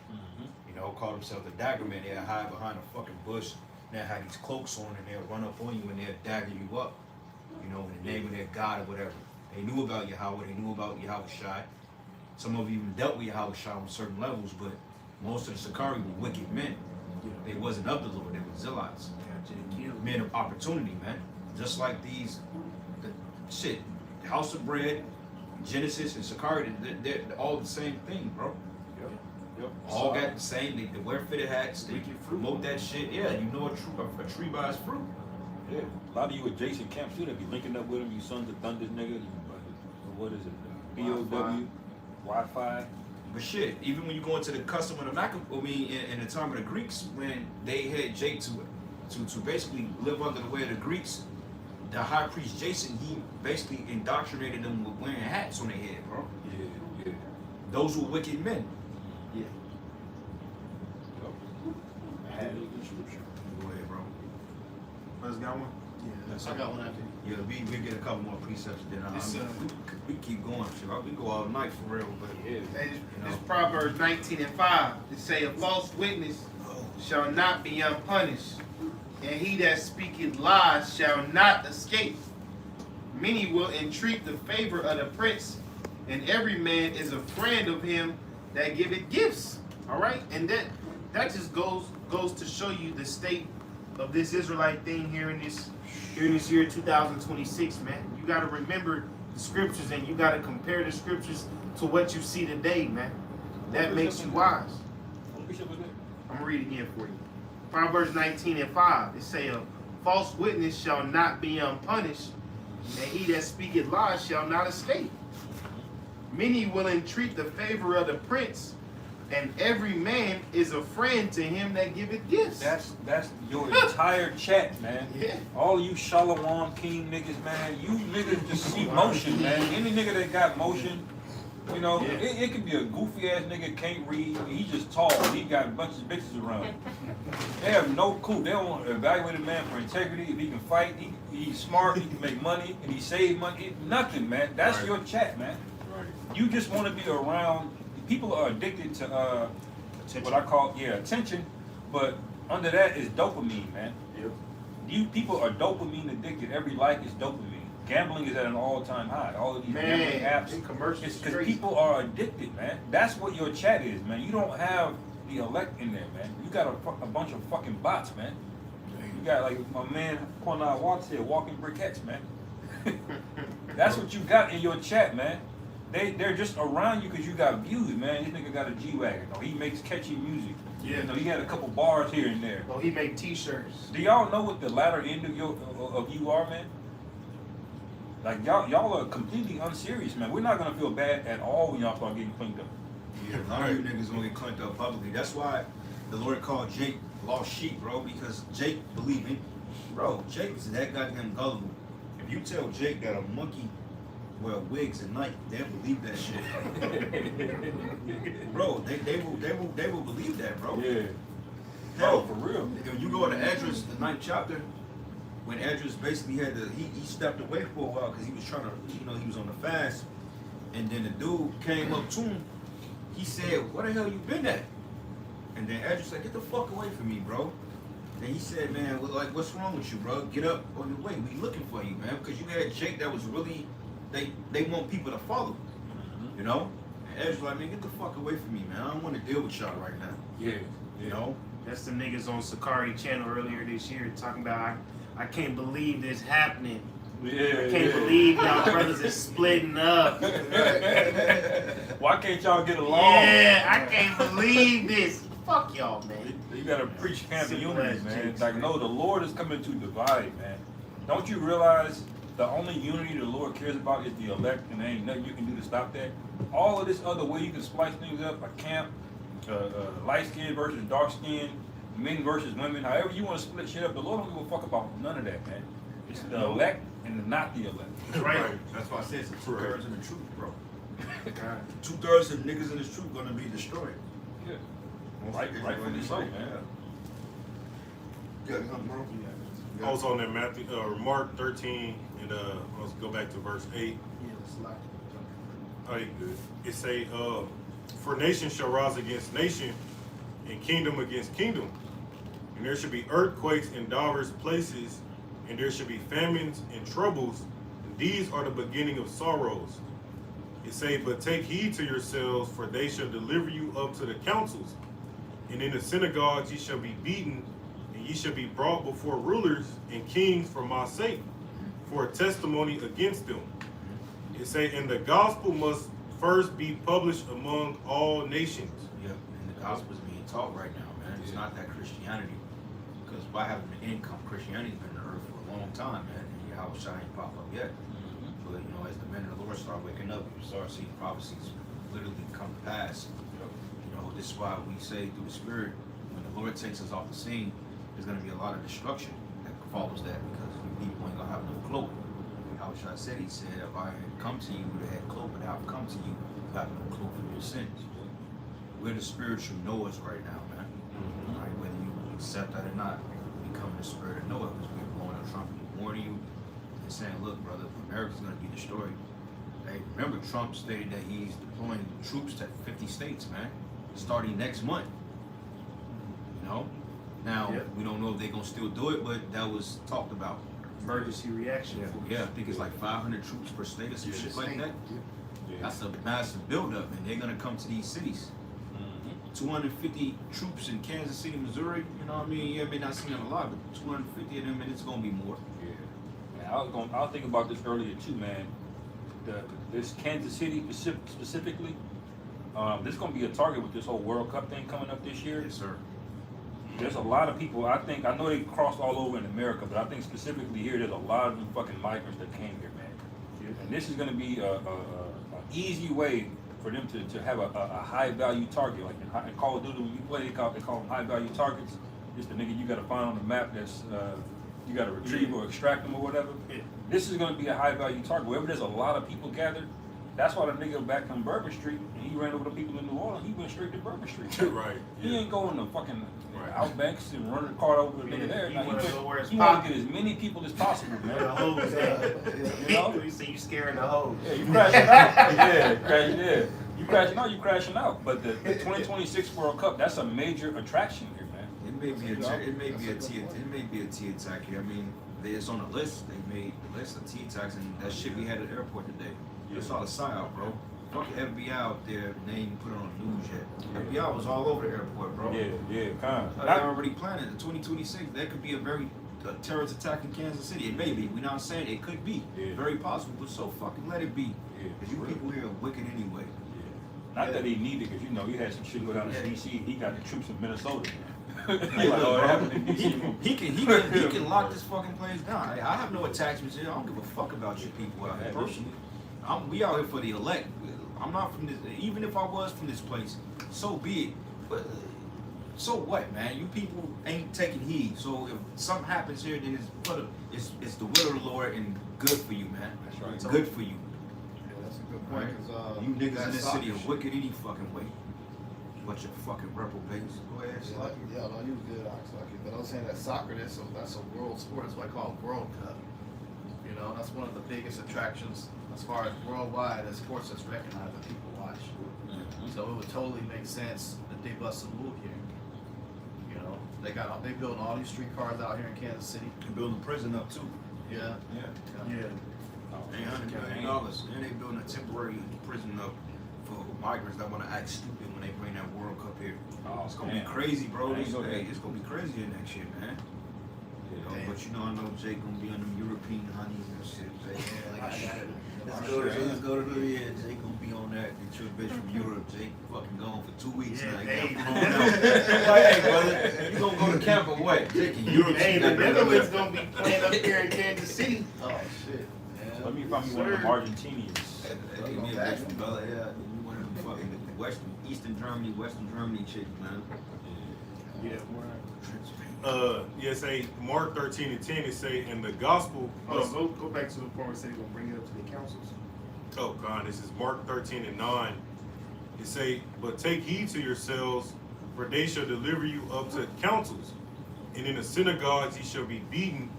You know, called themselves the Daggermen. They'll hide behind a fucking bush. They'll have these cloaks on and they'll run up on you and they'll dagger you up. You know, in the name of their God or whatever. They knew about Yahweh, they knew about Yahweh Shai. Some of you even dealt with Yahweh Shai on certain levels, but most of the Sakari were wicked men. They wasn't of the Lord, they were zealots. Men of opportunity, man. Just like these, House of Bread, Genesis, and Sakari, they're all the same thing, bro. Yep. All got the same, they wear fitted hats, they promote that shit. Yeah, you know a tree by its fruit. Yeah, a lot of you adjacent camps too that be linking up with them. You Sons of Thunder niggas. What is it? BOW, Wi-Fi. But shit, even when you go into the custom of the in the time of the Greeks, when they had Jake to basically live under the way of the Greeks, the high priest Jason, he basically indoctrinated them with wearing hats on their head, bro. Yeah. Those were wicked men. Yeah. I had it in scripture. Go ahead, bro. Let's got one. Yeah, I got one after you. Yeah, we get a couple more precepts. Then Yes, sir. we keep going. Shit, we go all night for real. But Yeah. This Proverbs 19:5. It say, a false witness shall not be unpunished, and he that speaketh lies shall not escape. Many will entreat the favor of the prince, and every man is a friend of him that giveth gifts. All right, and that just goes to show you the state of this Israelite thing here in this year 2026, man. You got to remember the scriptures, and you got to compare the scriptures to what you see today, man. That makes you wise. I'm reading again for you. Proverbs 19:5. It say, a false witness shall not be unpunished, and he that speaketh lies shall not escape. Many will entreat the favor of the prince, and every man is a friend to him that giveth gifts. That's your entire chat, man. Yeah. All you Shalom King niggas, man. You niggas just see motion, man. Any nigga that got motion, you know, Yeah. it could be a goofy ass nigga, can't read. He just tall. He got a bunch of bitches around him. They have no clue. They don't evaluate a man for integrity. If he can fight, he's smart, he can make money, and he save money. Nothing, man. That's Right. your chat, man. right. You just want to be around. People are addicted to what I call attention, but under that is dopamine, man. Yep. You people are dopamine addicted. Every like is dopamine. Gambling is at an all-time high. All of these gambling apps. in commercials, It's because straight. people are addicted, man. That's what your chat is, man. You don't have the elect in there, man. You got a bunch of fucking bots, man. You got, like my man Cornell Watts said, walking briquettes, man. That's what you got in your chat, man. They're just around you because you got views, man. This nigga got a G-Wagon. Or he makes catchy music. Yeah. You know, he had a couple bars here and there. Well, he make t-shirts. Do y'all know what the latter end of you are, man? Like y'all are completely unserious, man. We're not gonna feel bad at all when y'all start getting cleaned up. Yeah, a lot of you niggas gonna get clanked up publicly. That's why the Lord called Jake lost sheep, bro, because Jake believed in, bro, Jake is that goddamn gullible. If you tell Jake that a monkey wear wigs at night, they'll believe that shit. Bro, they will believe that, bro. Yeah. Hell, Bro, for real. If you go to Esdras, the 9th chapter, when Esdras basically had to, he stepped away for a while because he was trying to, he was on the fast, and then the dude came up to him. He said, "Where the hell you been at?" And then Esdras said, "Get the fuck away from me, bro." Then he said, "Man, like, what's wrong with you, bro? Get up on your way. We looking for you, man, because you had Jake that was really, they want people to follow, you know." And Esdras like, "Man, get the fuck away from me, man. I don't want to deal with y'all right now." Yeah. You know. That's the niggas on Sakari channel earlier this year talking about, I can't believe this happening. Yeah. I can't believe y'all brothers is splitting up. Why can't y'all get along? Yeah, I can't believe this. Fuck y'all, man. You gotta preach family Simple unity, as man. Jake's, Like, man. no, the Lord is coming to divide, man. Don't you realize the only unity the Lord cares about is the elect, and there ain't nothing you can do to stop that? All of this other way you can splice things up, a camp, light skin versus dark skin, men versus women, however you want to split shit up, the Lord don't give a fuck about none of that, man. It's the elect and the not the elect. Right. That's why I said it's 2/3 of the truth, bro. God. 2/3 of niggas in this truth gonna be destroyed. Yeah. Most Right, niggas rightfully gonna so, be man. Yeah, something, bro. I was on that Matthew, Mark 13, and let's go back to verse 8. Yeah, it's like, Oh, you good. It say, "For nation shall rise against nation, and kingdom against kingdom, and there shall be earthquakes in divers places, and there shall be famines and troubles, and these are the beginning of sorrows." It say, "But take heed to yourselves, for they shall deliver you up to the councils, and in the synagogues ye shall be beaten, and ye shall be brought before rulers and kings for my sake, for a testimony against them." It say, "And the gospel must first be published among all nations." Yeah, and the gospel is being taught right now, man. It's not that Christianity. Because why having an income? Christianity's been on the earth for a a long time, man. And Yahweh Shai ain't pop up yet. But you know, as the men of the Lord start waking up, you start seeing prophecies literally come to pass. You know, this is why we say through the Spirit, when the Lord takes us off the scene, there's going to be a lot of destruction that follows that, because people ain't going to have no cloak. How Shai said, he said, if I had come to you with a head cloak, but I have come to you, you have no cloak for your sins. We're the spiritual knowers right now, man. Right? Whether you accept that or not, become the spirit of Noah, because we're blowing a trumpet to warn you and saying, look, brother, America's going to be destroyed. Hey, remember, Trump stated that he's deploying troops to 50 states, man, starting next month. You know? Now, we don't know if they're going to still do it, but that was talked about. Emergency reaction. Yeah, I think it's like 500 troops per state or some shit like that. That's a massive buildup, and they're going to come to these cities. 250 troops in Kansas City, Missouri. You know what I mean? Yeah, may not seem a lot, but 250 of them, and it's gonna be more. Yeah. I was thinking about this earlier too, man. This Kansas City specifically, there's gonna be a target with this whole World Cup thing coming up this year. Yes, sir. There's a lot of people. I know they crossed all over in America, but I think specifically here, there's a lot of them fucking migrants that came here, man. And this is gonna be a easy way for them to have a high value target. Like in Call of Duty, when you play, they call them high value targets. Just the nigga you gotta find on the map that's you gotta retrieve or extract them or whatever. This is gonna be a high value target. Wherever there's a lot of people gathered, that's why the nigga back on Bourbon Street, and he ran over the people in New Orleans, he went straight to Bourbon Street. Right. He ain't going to fucking Outbanks and running the car over the nigga there. He Now, wanna go where it's he want to poppin'. get as many people as possible, man. The hose, You know? You say you scaring the hose. Yeah, you crashing out. Yeah, crashing. Yeah, you crashing out. You crashing out. But the 2026 World Cup, that's a major attraction here, man. It may be a T attack here. I mean, it's on the list. They made the list of T attacks, and that shit we had at the airport today. It's all a psyop, bro. Fuck the FBI out there, they ain't put it on the news yet. FBI was all over the airport, bro. Yeah, kind of. They already planned it. The 2026, that could be a terrorist attack in Kansas City. It may be. We're not saying it could be. Yeah. Very possible, but so fucking let it be. Yeah, Because you people here are wicked anyway. Not that he needed, because you know he had some shit go down in DC. He got the troops in Minnesota. Hey, Like, look, oh, it bro, happened in DC. he can lock this fucking place down. I have no attachments here. I don't give a fuck about you people out here personally. We out here for the elect. I'm not from this. Even if I was from this place, so be it. But so what, man? You people ain't taking heed. So if something happens here, then it's the will of the Lord and good for you, man. That's right. It's good for you. Yeah, that's a good point. Right? 'Cause, You niggas that in this soccer city are shit- wicked any fucking way. Bunch of fucking reprobates. Go ahead, Yeah, Slug. yeah, no, you was good, Oxley. But I was saying that soccer, that's a world sport. That's what I call World Cup. You know, that's one of the biggest attractions as far as worldwide as sports that's recognized that people watch. So it would totally make sense that they bust some move here. You know, they building all these streetcars out here in Kansas City. They're building a prison up too. Yeah. Yeah. $800 million. And they building a temporary prison up for migrants that want to act stupid when they bring that World Cup here. Oh, It's gonna damn. be crazy, bro. I ain't know that. It's gonna be crazy here next year, man. You know, but you know, I know Jake gonna be on them European honeys and shit. Jake. Let's go to the Jake gonna be on that. Get your bitch from Europe. Jake fucking gone for 2 weeks Yeah, now. hey. Come on now. Hey, brother, you gonna go to camp or what? Jake in Europe. Hey, the Netherlands gonna be playing up here in Kansas City. Oh shit. Yeah. Let me find me one of them Argentinians. Hey, give me a bitch from brother. Yeah, you want to be fucking Eastern Germany, Western Germany chick, man. Yeah, Yeah, say Mark 13:10, it say, and the gospel. go back to the point where they're gonna bring it up to the councils. Oh God, this is Mark 13:9. It say, but take heed to yourselves, for they shall deliver you up to councils, and in the synagogues ye shall be beaten,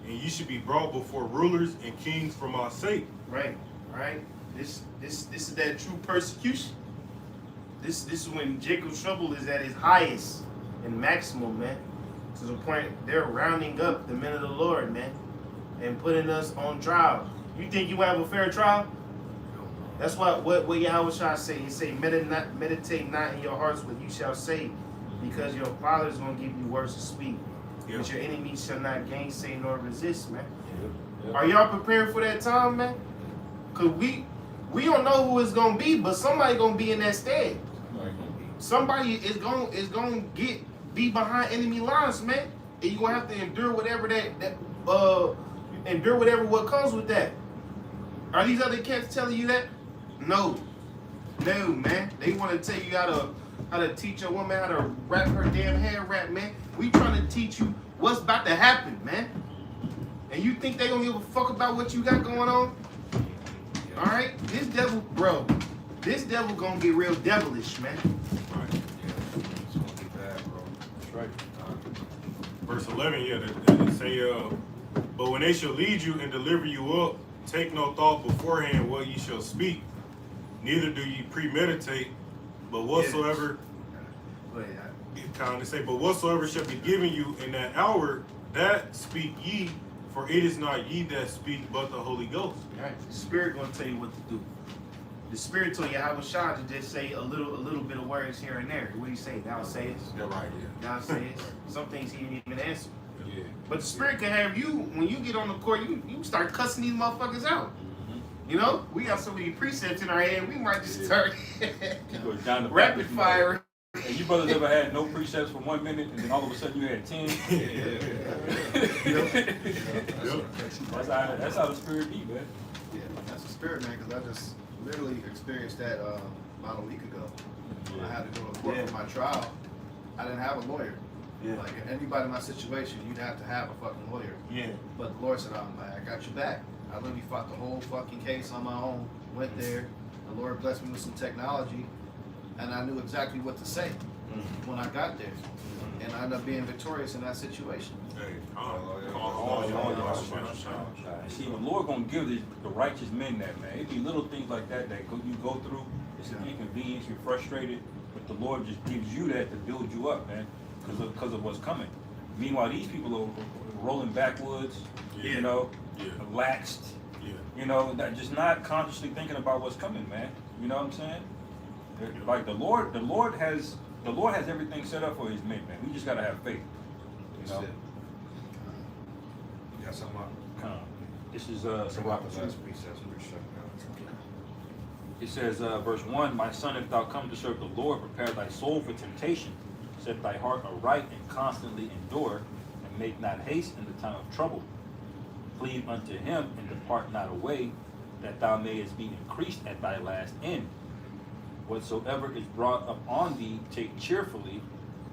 and ye shall be brought before rulers and kings for my sake. Right. This is that true persecution. This is when Jacob's trouble is at its highest and maximum, man. To the point they're rounding up the men of the Lord, man, and putting us on trial. You think you have a fair trial? That's what Yahweh shall say. He say, meditate not in your hearts what you shall say, because your Father is going to give you words to speak. Yeah. But your enemies shall not gainsay nor resist, man. Are y'all prepared for that time, man? Cause we don't know who it's gonna be, but somebody gonna be in that stead. Somebody is gonna be behind enemy lines, man. And you gonna have to endure whatever endure whatever what comes with that. Are these other cats telling you that? No, man. They want to tell you how to teach a woman how to wrap her damn hair wrap, man. We trying to teach you what's about to happen, man. And you think they gonna give a fuck about what you got going on? All right, this devil gonna get real devilish, man. Right. Yeah. It's gonna be bad, bro. That's right. Verse 11, they say, but when they shall lead you and deliver you up, take no thought beforehand what ye shall speak, neither do ye premeditate, but whatsoever, but whatsoever shall be given you in that hour, that speak ye, for it is not ye that speak, but the Holy Ghost. Right. The Spirit gonna tell you what to do. The Spirit told you how was Shah to just say a little bit of words here and there. What do you say? Thou sayest. Yeah, right. Yeah. Thou sayest. Some things he didn't even answer. Yeah. But the Spirit can have you when you get on the court. You start cussing these motherfuckers out. You know, we got so many precepts in our head. We might just start He goes down the rapid Baptist fire. mode. And you brothers ever had no precepts for 1 minute, and then all of a sudden you had 10? That's how the Spirit be, man. Yeah, that's the spirit, man, because I just literally experienced that about a week ago. When I had to go to court for my trial, I didn't have a lawyer. Yeah. Like, anybody in my situation, you'd have to have a fucking lawyer. Yeah. But the Lord said, I got your back. I literally fought the whole fucking case on my own, went there. The Lord blessed me with some technology, and I knew exactly what to say when I got there. And I ended up being victorious in that situation. Hey, See, the Lord gonna give the righteous men that, man. It be little things like that you go through. It's an inconvenience. You're frustrated, but the Lord just gives you that to build you up, man, because of what's coming. Meanwhile, these people are rolling backwards, you know, laxed, you know, just not consciously thinking about what's coming, man. You know what I'm saying? Like the Lord has everything set up for his men, man. We just gotta have faith. You know. You got something up? This is Some of the last precepts we're shutting down. it says verse 1, my son, if thou come to serve the Lord, prepare thy soul for temptation, set thy heart aright and constantly endure, and make not haste in the time of trouble. Cleave unto him and depart not away, that thou mayest be increased at thy last end. Whatsoever is brought up on thee, take cheerfully,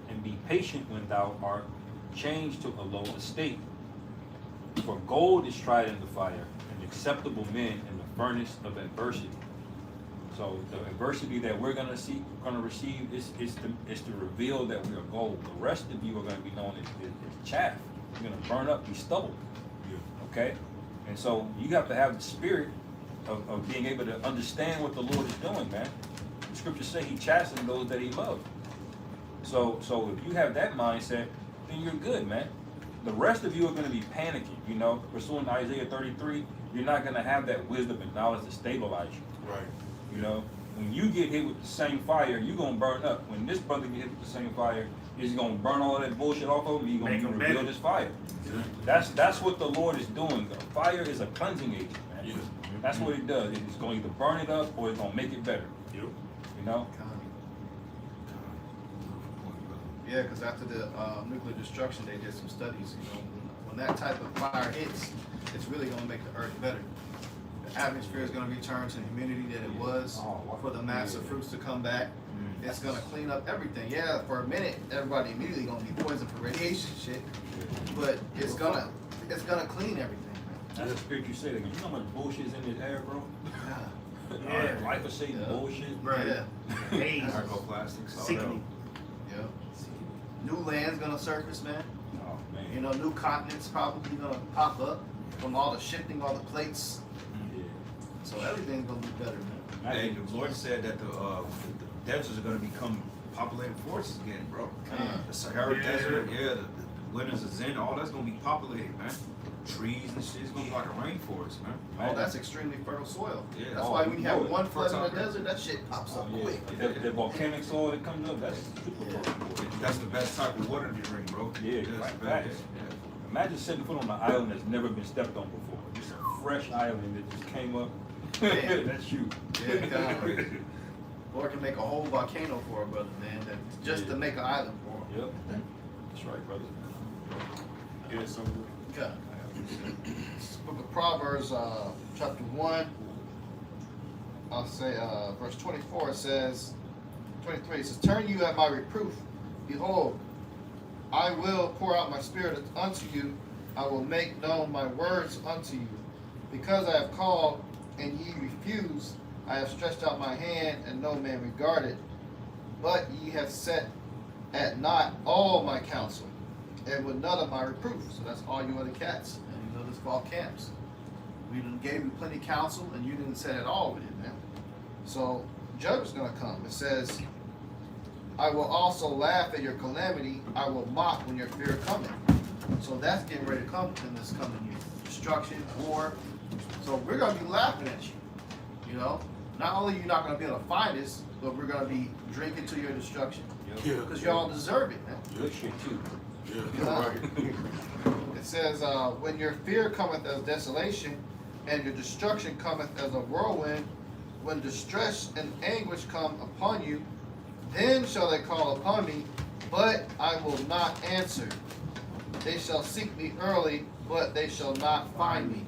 and be patient when thou art changed to a low estate. For gold is tried in the fire, and acceptable men in the furnace of adversity. So the adversity that we're gonna receive is to reveal that we are gold. The rest of you are gonna be known as chaff. You're gonna burn up, be stubble. Okay? And so you have to have the spirit of being able to understand what the Lord is doing, man. The scriptures say he chastens those that he loves. So if you have that mindset, then you're good, man. The rest of you are going to be panicking, you know. Pursuing Isaiah 33, you're not going to have that wisdom and knowledge to stabilize you. Right. You know, when you get hit with the same fire, you're going to burn up. When this brother get hit with the same fire, he's going to burn all of that bullshit off of him. He's going to reveal this fire. That's what the Lord is doing. The fire is a cleansing agent, man. Yeah. That's what it does. It's going to either burn it up or it's going to make it better. Yep. You know? Yeah, because after the nuclear destruction, they did some studies. You know, when that type of fire hits, it's really going to make the earth better. The atmosphere is going to return to the humidity that it was for the massive fruits to come back. It's going to clean up everything. Yeah, for a minute, everybody immediately going to be poisoned for radiation shit, but it's gonna clean everything. That's the spirit you say that. You know how much bullshit is in this air, bro? Yeah. Life of Satan bullshit. Right. Yeah. Haze. Microplastics. Sickening. Yeah. New land's gonna surface, man. Oh, man. You know, new continents probably gonna pop up from all the shifting, all the plates. Yeah. So everything's gonna be better, man. Hey, the Lord said that the deserts are going to become populated forests again, bro. The Sahara Desert, the wilderness of Zen, all that's going to be populated, man. Trees and shit, it's going to be like a rainforest, man. Oh, that's extremely fertile soil. Yeah. That's why when you have one flood in the Fertile. desert, that shit pops up Oh, yeah. quick. That volcanic soil that comes up, that's super fertile. That's the best type of water to drink, bro. Yeah, That's right, the best. facts. Imagine setting foot on an island that's never been stepped on before. Just a fresh island that just came up. Man. That's you. Yeah, God. Lord can make a whole volcano for a brother, man, that just to make an island for him. Yep. That's right, brother. Yeah, so God. Book of Proverbs, chapter 1. I'll say verse 24. It says, 23. It says, "Turn you at my reproof. Behold, I will pour out my spirit unto you. I will make known my words unto you. Because I have called and ye refuse, I have stretched out my hand and no man regarded. But ye have set at naught all my counsel, and with none of my reproof." So that's all you other cats. And you know this called camps. We done gave you plenty of counsel, and you didn't set at all with it, man. So judgment's gonna come. It says, "I will also laugh at your calamity. I will mock when your fear cometh." So that's getting ready to come in this coming year. Destruction, war. So we're gonna be laughing at you. You know, not only are you not gonna be able to find us, but we're gonna be drinking to your destruction. Yeah. Because y'all deserve it, man. Good shit too. Yeah. Right. It says, "When your fear cometh as desolation, and your destruction cometh as a whirlwind, when distress and anguish come upon you, then shall they call upon me, but I will not answer. They shall seek me early, but they shall not find me."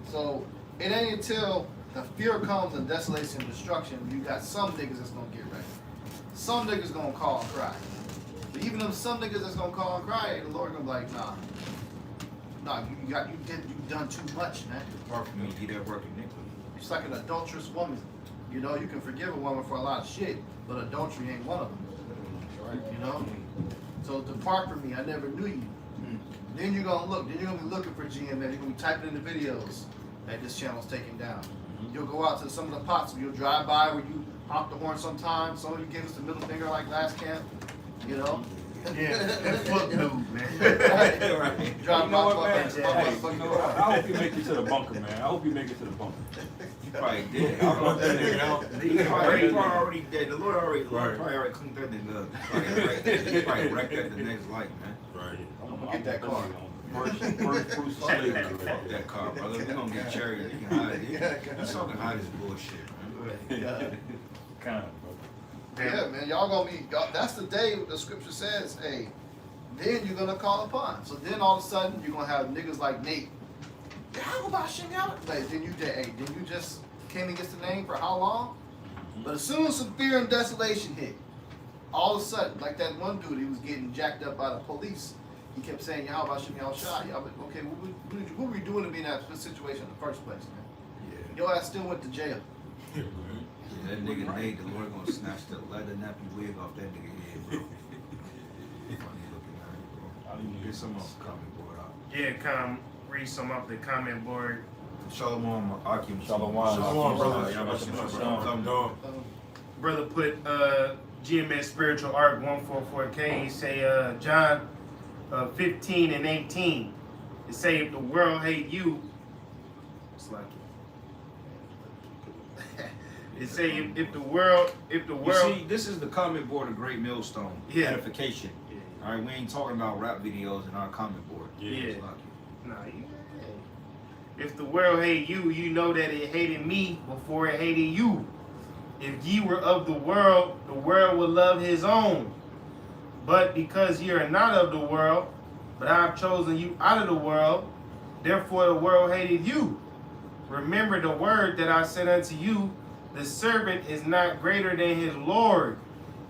So it ain't until the fear comes and desolation and destruction, you got some niggas that's gonna get ready. Some niggas gonna call and cry. But even them some niggas that's gonna call and cry, the Lord gonna be like, nah, you done too much, man. Apart from me, he that work iniquity. It's like an adulterous woman. You know, you can forgive a woman for a lot of shit, but adultery ain't one of them. You know? So depart from me, I never knew you. Then you're gonna look, then you're gonna be looking for GMS, you're gonna be typing in the videos that this channel's taken down. You'll go out to some of the pots, you'll drive by where you honk the horn sometimes, some of you give us the middle finger like last camp, you know? Yeah, that fuck dude, man. Right. Drive You know what, by, man? fucking- Hey, you know what? I hope you make it to the bunker, man. I hope you make it to the bunker. He probably did. I don't know if that nigga out. He probably already dead. The Lord Right. probably already cleaned that nigga up. He probably wrecked that the next life, man. Right. I'm gonna get that car. First fruits of slavery. Fuck that car, brother. We gonna get chariots. He can hide it. He's talking hide his bullshit, man. Yeah. Kind of, bro. Yeah, man, y'all gonna be, that's the day the scripture says, hey, then you're gonna call upon. So then all of a sudden, you're gonna have niggas like Nate. How about Shingal? Like, then you just came against the name for how long? But as soon as some fear and desolation hit, all of a sudden, like that one dude, he was getting jacked up by the police. He kept saying, "How about Shingal Shah?" Y'all, okay, what were we doing to be in that situation in the first place, man? Yeah. Your ass still went to jail. Yeah, that nigga Nate, the Lord gonna snatch the leather nappy wig off that nigga head, bro. Funny looking at it, bro. Get some off the comment board out. Yeah, read some off the comment board. Shalom, Akim. Shalom. Shalom, brother. Come Dog. Brother put GMS Spiritual Arc 144K. He say John 15 and 18. It say if the world hate you, it's like it say if the world You see, this is the comment board of Great Millstone. Yeah. Edification. All right, we ain't talking about rap videos in our comment board. Yeah. It's like nah, if the world hate you, you know that it hated me before it hated you. If ye were of the world would love his own. But because ye are not of the world, but I have chosen you out of the world, therefore the world hated you. Remember the word that I said unto you, the servant is not greater than his Lord.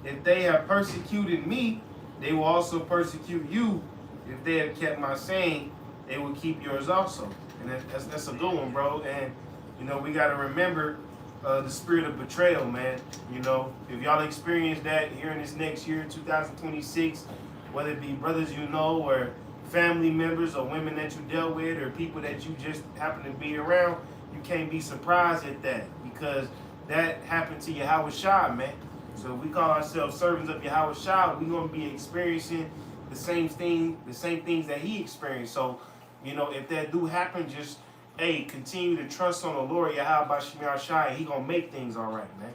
If they have persecuted me, they will also persecute you. If they have kept my saying, they will keep yours also. And that's a good one, bro. And, you know, we got to remember the spirit of betrayal, man. You know, if y'all experience that here in this next year, 2026, whether it be brothers you know or family members or women that you dealt with or people that you just happen to be around, you can't be surprised at that because that happened to Yahweh Shah, man. So if we call ourselves servants of Yahweh Shah, we're going to be experiencing the same things that he experienced. So, you know, if that do happen, just, hey, continue to trust on the Lord Yahweh Bashim Shah, and he going to make things all right, man.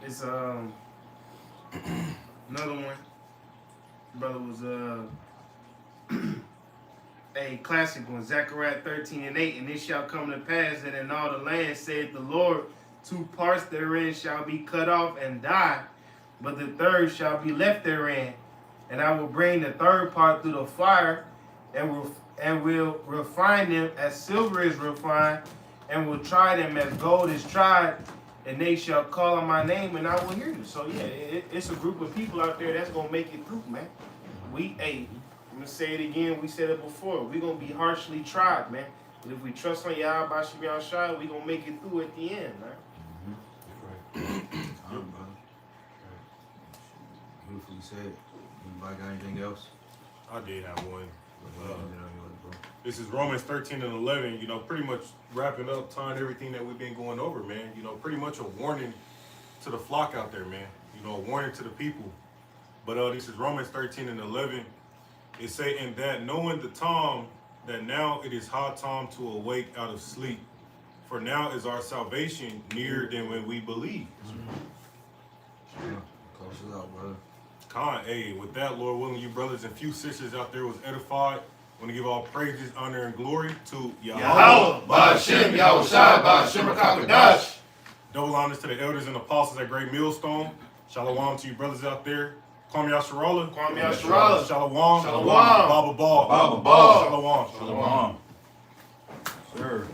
It's, another one. Brother was, a classic one, Zechariah 13 and 8, and it shall come to pass that in all the land, saith the Lord, 2 parts therein shall be cut off and die, but the third shall be left therein. And I will bring the third part through the fire, and will refine them as silver is refined, and will try them as gold is tried, and they shall call on my name, and I will hear you. So yeah, it's a group of people out there that's gonna make it through, man. I'm gonna say it again. We said it before. We gonna be harshly tried, man. But if we trust on Yahweh Shem Yahushua, we gonna make it through at the end, man. Beautifully said. Anybody got anything else? I did have one. This is Romans 13 and 11, you know, pretty much wrapping up, tying everything that we've been going over, man. You know, pretty much a warning to the flock out there, man. You know, a warning to the people. But this is Romans 13 and 11. It say, "And that knowing the time, that now it is high time to awake out of sleep. For now is our salvation nearer than when we believe." Close it out, brother. Hey, with that, Lord willing, you brothers and few sisters out there was edified. I want to give all praises, honor, and glory to Yahweh, Ba'ashem, Yahushua, Ba'ashem, Rakakadash. Double honors to the elders and apostles at Great Millstone. Shalom to you brothers out there. Kwame Yasharala. Kwame Yasharala. Shalom. Shalom. Baba Ball. Baba Ball. Shalom. Shalom. Sir.